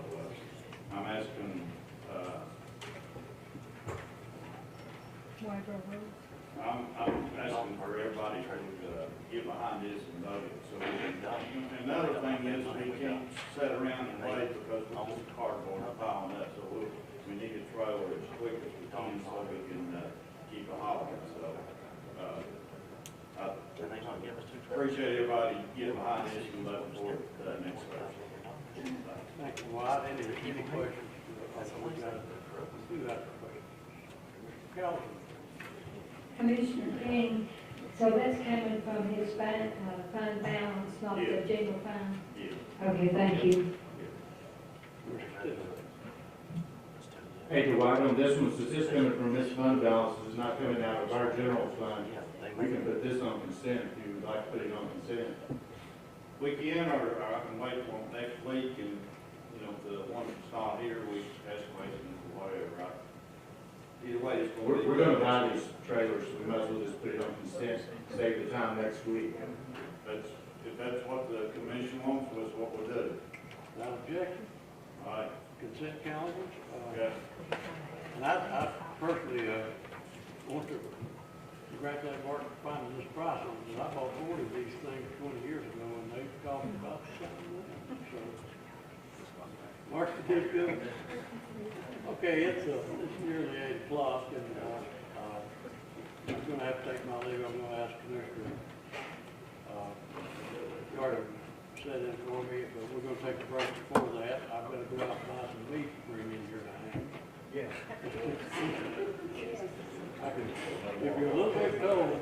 I'm asking. I'm asking for everybody to get behind this and vote it. So another thing is we can't sit around and wait because we're just cardboard piling up. So we need a trailer as quick as we can so we can keep a hauling. So I appreciate everybody getting behind this and looking forward to that next session. Thank you, Wyatt. Any questions? We got a question. Calvin. Commissioner King, so that's coming from his fund balance, not the general fund? Yeah. Okay, thank you. Hey, Dwight, on this one, since it's coming from this fund balance, it's not coming out of our general fund, we can put this on consent if you would like to put it on consent. We can, or I can wait till next week, and, you know, the one that's not here, we escalate it or whatever, right? Either way, it's going to be. We're gonna buy these trailers, so we might as well just put it on consent, save the time next week. If that's what the commission wants, that's what we'll do. Without objection? All right. Consent calendar? Okay. And I personally want to congratulate Mark for finding this price on it. I bought 40 of these things 20 years ago, and they cost me about $7. So, Mark, you did good. Okay, it's nearly 8 o'clock, and I'm going to have to take my leave. I'm going to ask Commissioner Carter to set in for me, but we're going to take a break before that. I've got to go out and buy some meat to bring in here to hang. Yeah. I can, if you're a little bit cold,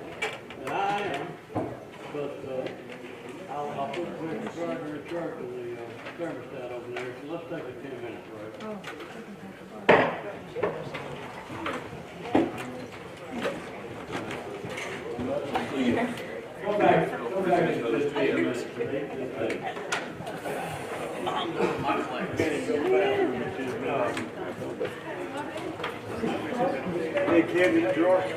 and I am, but I'll put Commissioner Carter in charge of the thermostat over there, so let's take a 10-minute break. Go back to just be a minute. Hey, Kevin, George.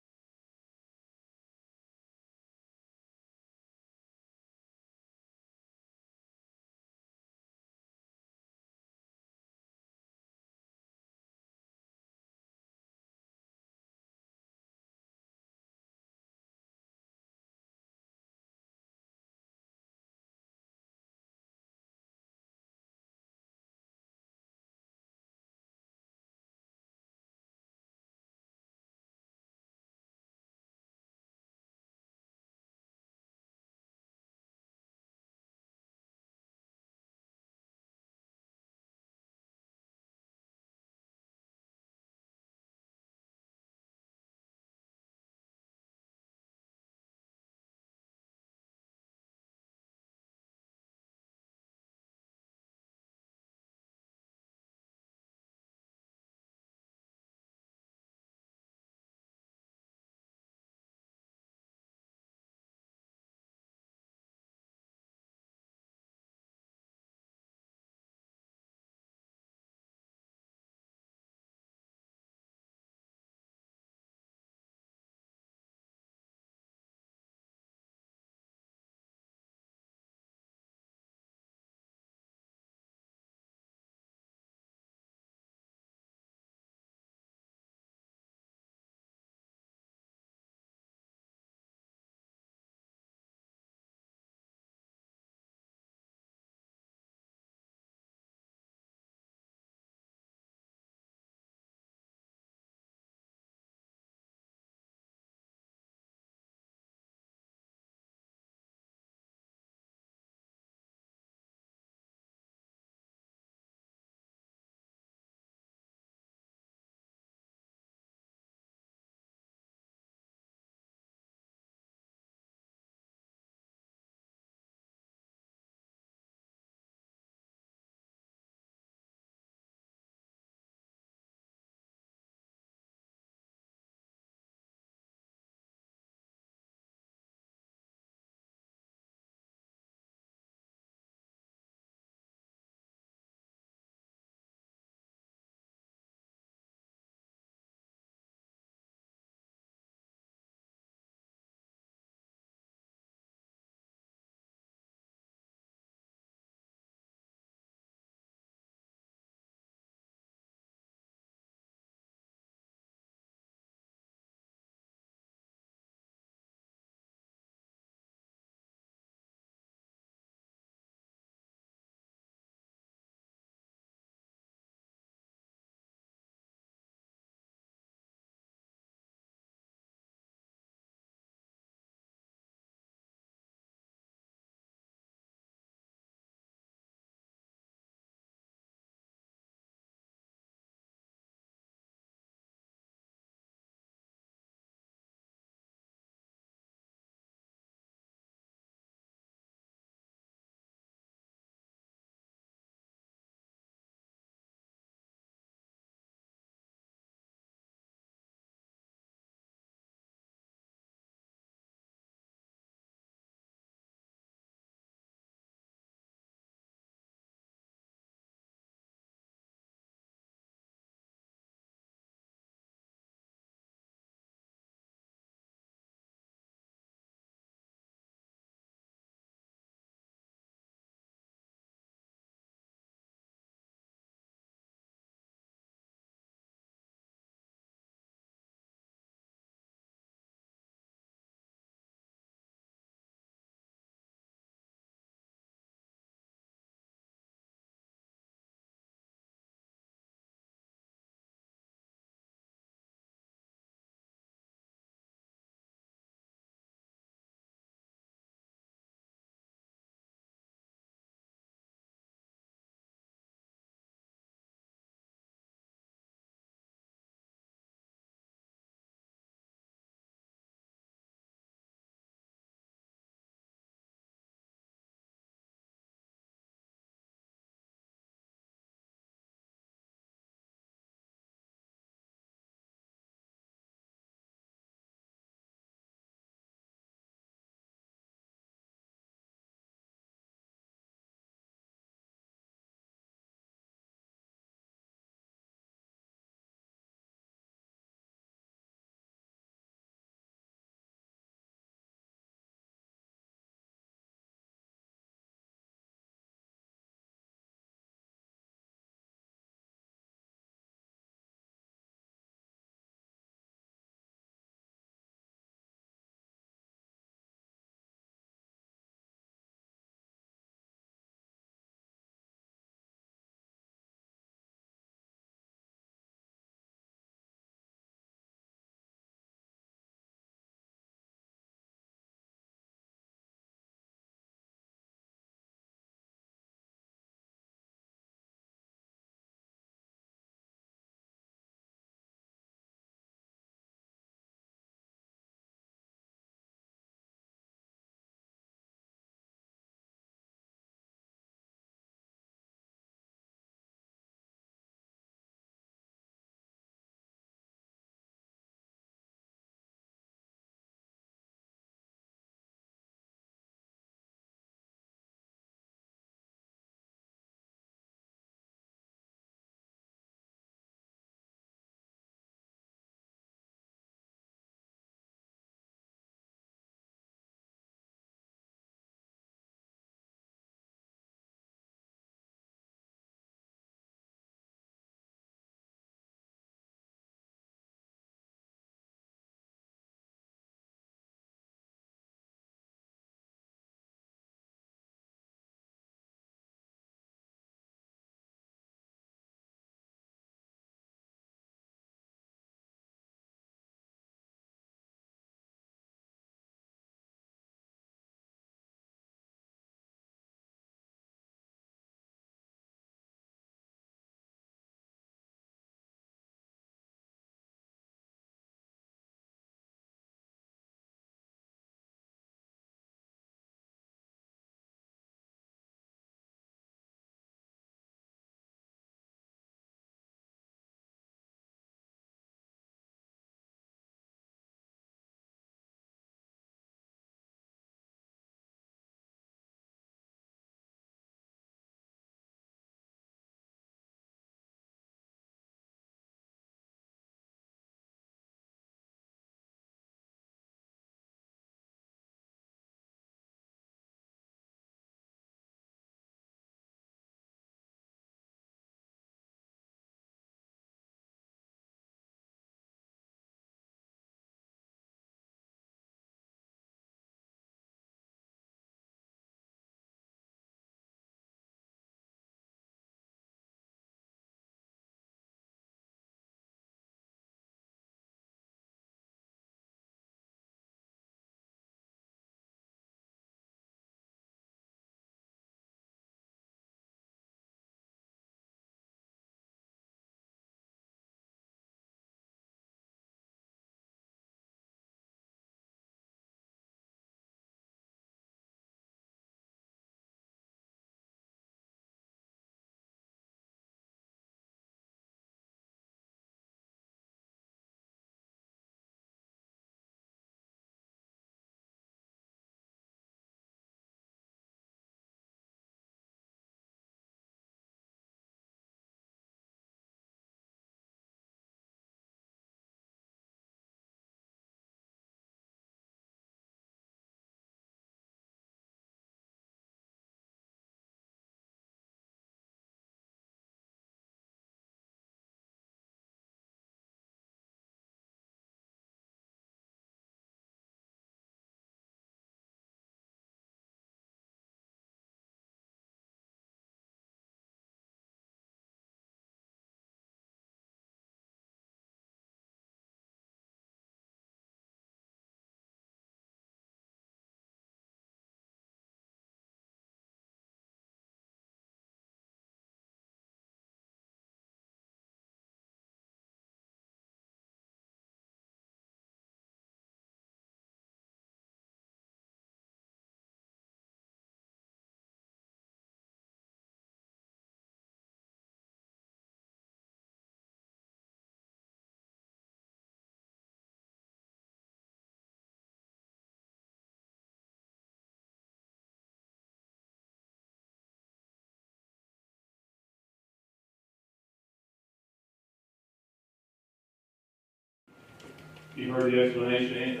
You've heard the explanation.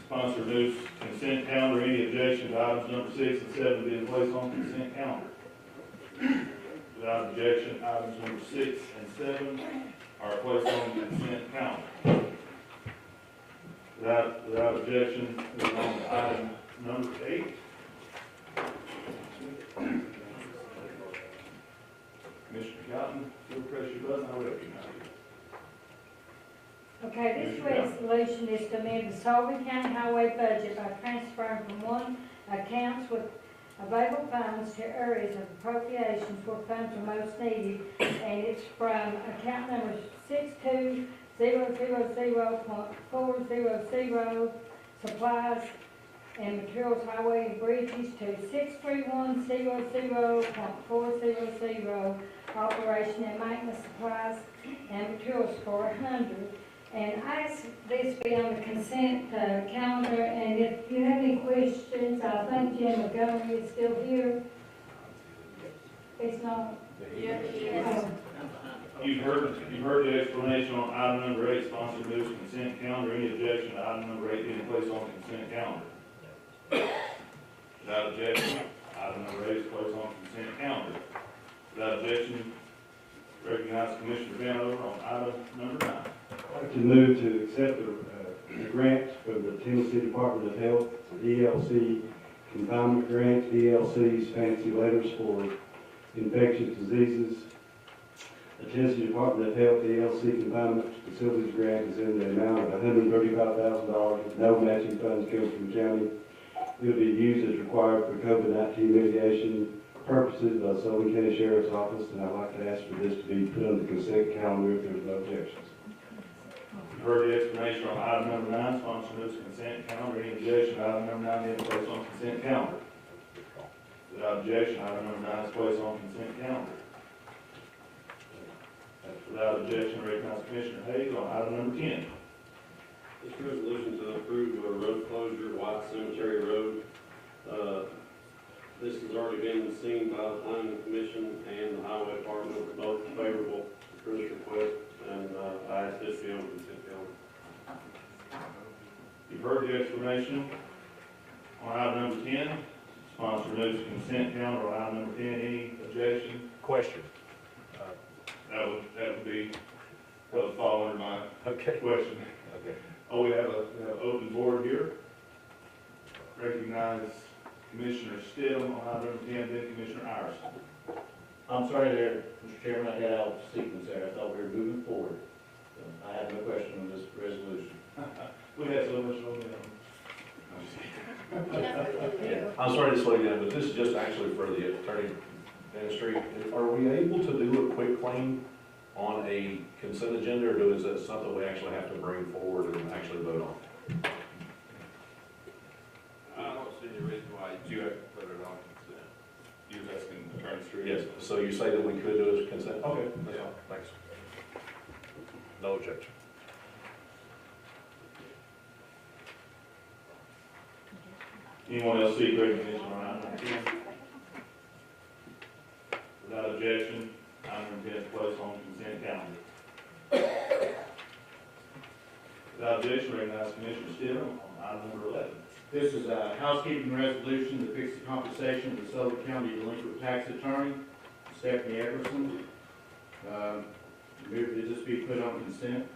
Sponsor moves consent calendar. Any objection to items number 6 and 7 being placed on consent calendar? Without objection, items number 6 and 7 are placed on consent calendar. Without objection, moving on to item number 8. Commissioner Cotton, you'll press your button, I recognize you. Okay, this resolution is to amend the Sullivan County Highway budget by transferring from one accounts with available funds to areas of appropriations where funds are most needed, and it's from account number 62000.400 supplies and materials, highway and bridges to 63100.400 operation and maintenance supplies and materials for 100. And I asked this be on the consent calendar, and if you have any questions, I think Jim Montgomery is still here. It's not. Yes. You've heard the explanation on item number 8, sponsor moves consent calendar. Any objection to item number 8 being placed on consent calendar? Without objection, item number 8 is placed on consent calendar. Without objection, recognize Commissioner Vanover on item number 9. I'd like to move to accept the grant from the Tennessee Department of Health, ELC confinement grant, ELC's fancy letters for infectious diseases. The Tennessee Department of Health, ELC confinement facilities grant is in the amount of $135,000 with no matching funds coming from the county. It will be used as required for COVID-19 mitigation purposes by the Sullivan County Sheriff's Office, and I'd like to ask for this to be put on the consent calendar if there's no objections. You've heard the explanation on item number 9, sponsor moves consent calendar. Any objection to item number 9 being placed on consent calendar? Without objection, item number 9 is placed on consent calendar. Without objection, recognize Commissioner Hayes on item number 10. This resolution to approve a road closure at White Cemetery Road. This has already been seen by the Planning Commission and the Highway Department, both favorable to this request, and I ask this to be on consent calendar. You've heard the explanation on item number 10. Sponsor moves consent calendar on item number 10. Any objection? Question. That would fall under my Okay. question. Okay. Oh, we have an open board here. Recognize Commissioner Stidham on item number 10, then Commissioner Iverson. I'm sorry there, Mr. Chairman, I got out of sequence there. I thought we were moving forward. So I have no question on this resolution. We had so much on them. I'm sorry to slow you down, but this is just actually for the attorney ministry. Are we able to do a quick claim on a consent agenda, or is that something we actually have to bring forward and actually vote on? I don't see any reason why you have to put it on consent. You was asking Attorney Street? Yes, so you say that we could do it as consent? Okay, that's all, thanks. No objection. Anyone else seek recognition on item number 10? Without objection, item number 10 is placed on consent calendar. Without objection, recognize Commissioner Stidham on item number 11. This is a housekeeping resolution to fix the compensation of the Sullivan County delinquent tax attorney, Stephanie Everson. Move that this be put on consent.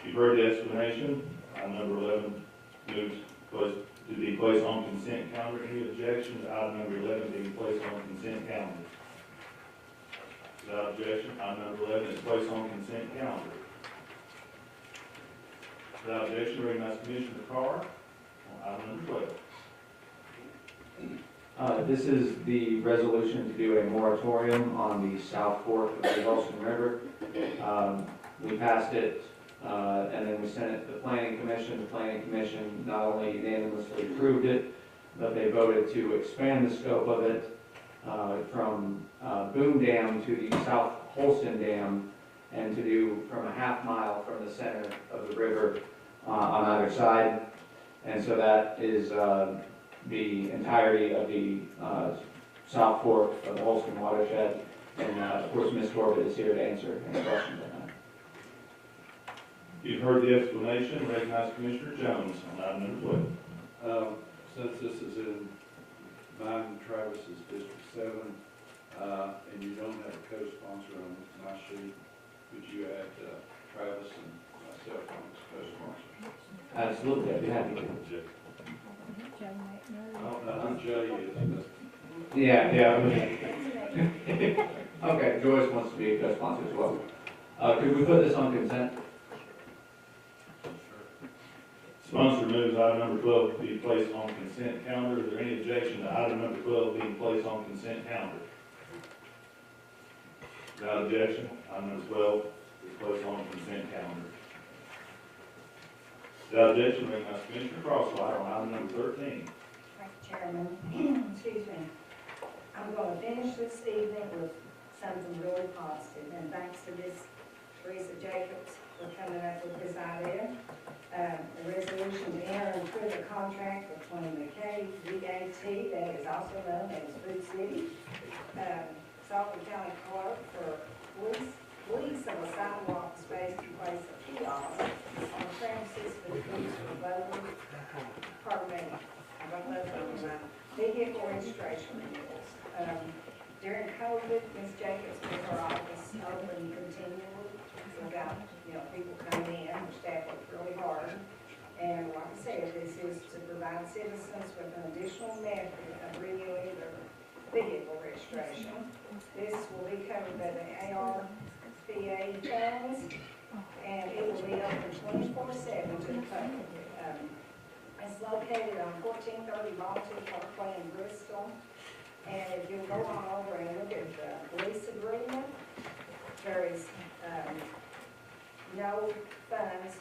You've heard the explanation. Item number 11 moves to be placed on consent calendar. Any objection to item number 11 being placed on consent calendar? Without objection, item number 11 is placed on consent calendar. Without objection, recognize Commissioner Carr on item number 12. This is the resolution to do a moratorium on the South Fork of the Wilson River. We passed it, and then we sent it to the Planning Commission. The Planning Commission not only unanimously approved it, but they voted to expand the scope of it from Boone Dam to the South Holston Dam, and to do from a half mile from the center of the river on either side. And so that is the entirety of the South Fork of the Holston watershed. And of course, Ms. Corbett is here to answer any questions on that. You've heard the explanation, recognize Commissioner Jones on item number 12. Since this is in mine and Travis's District 7, and you don't have a co-sponsor on my sheet, could you add Travis and myself on as co-sponsor? Absolutely, I'd be happy to. I don't know who Jay is, but Yeah. Okay, Joyce wants to be a co-sponsor as well. Could we put this on consent? Sponsor moves item number 12 to be placed on consent calendar. Is there any objection to item number 12 being placed on consent calendar? Without objection, item number 12 is placed on consent calendar. Without objection, recognize Commissioner Crosswhite on item number 13. Thank you, Chairman. Excuse me. I'm going to finish this evening with something really positive, and thanks to Ms. Teresa Jacobs for coming up with this idea. A resolution to enter into a contract between McKay VAT, that is also known as Food City, Sullivan County Clerk for lease of a sidewalk space to place a kiosk on premises for the use of voters, pardon me, I don't know if I'm vehicle registration renewals. During COVID, Ms. Jacobs kept her office open continually. We got, people coming in, our staff worked really hard. And like I said, this is to provide citizens with an additional method of renewing their vehicle registration. This will be covered by the ARPA funds, and it will be open 24/7 to the public. It's located on 1430 Baltic Parkway in Bristol. And if you'll go on over and look at the lease agreement, there is no funds.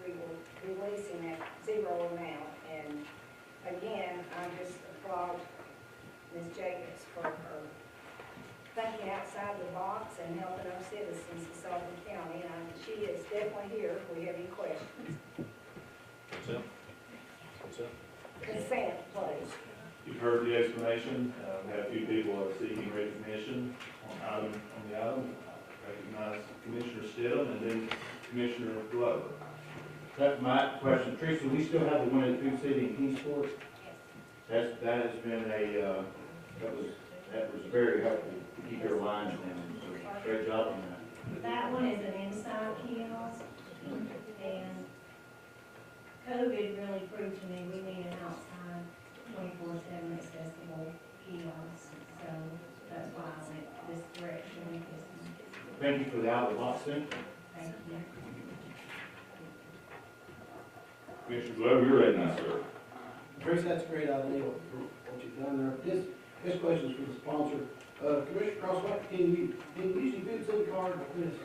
We will be leasing at zero amount. And again, I just applaud Ms. Jacobs for her thinking outside the box and helping our citizens of Sullivan County. And she is definitely here if we have any questions. Consent, please. You've heard the explanation. We have a few people seeking recognition on the item. Recognize Commissioner Stidham and then Commissioner Glover. That's my question. Teresa, we still have the one at Food City in Kingsport? Yes. That has been that was very helpful to keep your lines down. So great job on that. That one is an inside kiosk, and COVID really proved to me we need an outside 24/7 accessible kiosk, so that's why I went this direction with this one. Thank you for the out-of-the-box thing. Thank you. Commissioner Glover, you're recognized, sir. Tracy, that's a great idea for what you've done there. This question is for the sponsor. Commissioner Crosswhite, can you use your Food City card for this?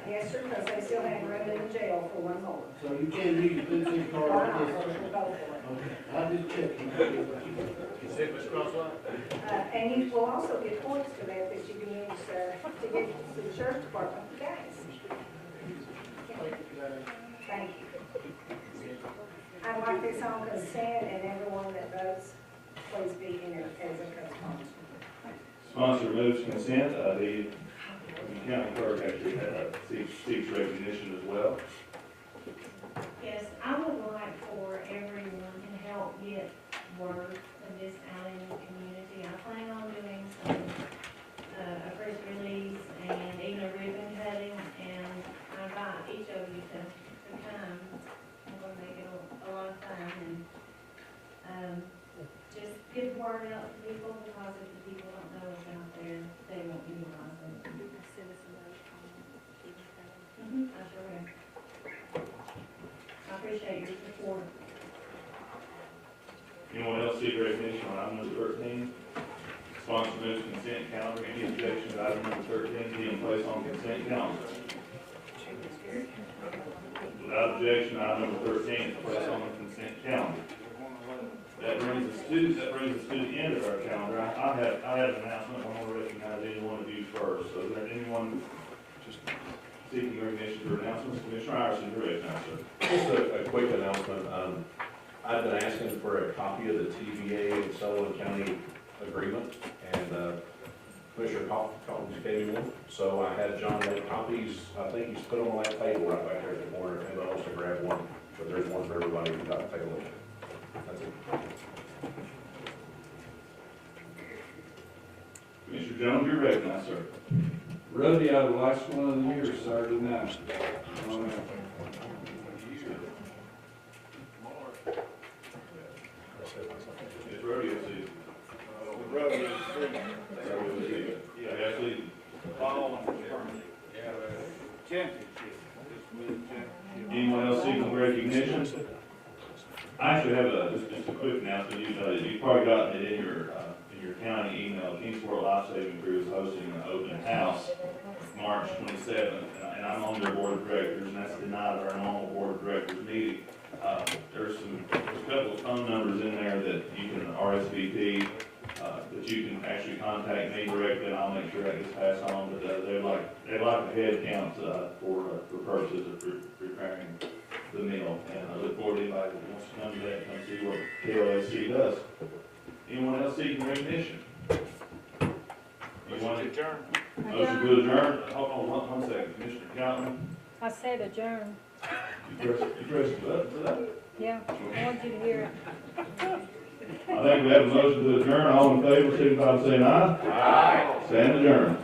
Yes, sir, because they still have room in the jail for one more. So you can use your Food City card Why for not? this? We'll go for it. Okay, I'm just checking. Consent, Mr. Crosswhite? And you will also get points for that you can use to get to the sheriff's department for gas. Thank you. I'd like this on consent, and everyone that votes, please be in it as a co-sponsor. Sponsor moves consent. The county clerk actually seeks recognition as well. Yes, I would like for everyone to help get word of this out in the community. I plan on doing some, a press release and even a ribbon cutting, and I invite each of you to come. I'm gonna make it a lot of fun, and just get the word out to people, because if the people don't know it's out there, they won't utilize it. I sure will. I appreciate your support. Anyone else seek recognition on item number 13? Sponsor moves consent calendar. Any objection to item number 13 being placed on consent calendar? Without objection, item number 13 is placed on the consent calendar. That brings us to the end of our calendar. I have an announcement. I want to recognize any one of you first. So is there anyone seeking recognition for announcements? Commissioner Iverson, you're recognized, sir. Just a quick announcement. I've been asking for a copy of the TVA and Sullivan County agreement, and Commissioner Collins gave me one, so I had John make copies. I think he's put them on that table right back there in the corner, if anybody wants to grab one, but there's one for everybody who got to take a look. That's it. Commissioner Jones, you're recognized, sir. Rodeo, the last one of the year, Saturday night. It's rodeo season. Rodeo season. Rodeo season. Yeah, actually, Fall tournament. Championship. anyone else seeking recognition? I actually have just a quick announcement. You've probably gotten it in your county email. Kingsport Life Saving Crew is hosting an open house March 27th, and I'm on their board of directors, and that's the night of our normal board of directors meeting. There's a couple of phone numbers in there that you can RSVP, that you can actually contact me directly, and I'll make sure that gets passed on. But they like the head count for purposes of preparing the meal, and I look forward to anybody that wants to come to that and come see what KLSC does. Anyone else seeking recognition? Anyone? Adjourn. Motion to adjourn. Hold on one second, Commissioner Calvin. I said adjourn. You pressed the button for that? Yeah, I want you to hear it. I think we have a motion to adjourn. All in favor, signify by saying aye. Aye. Stand adjourned.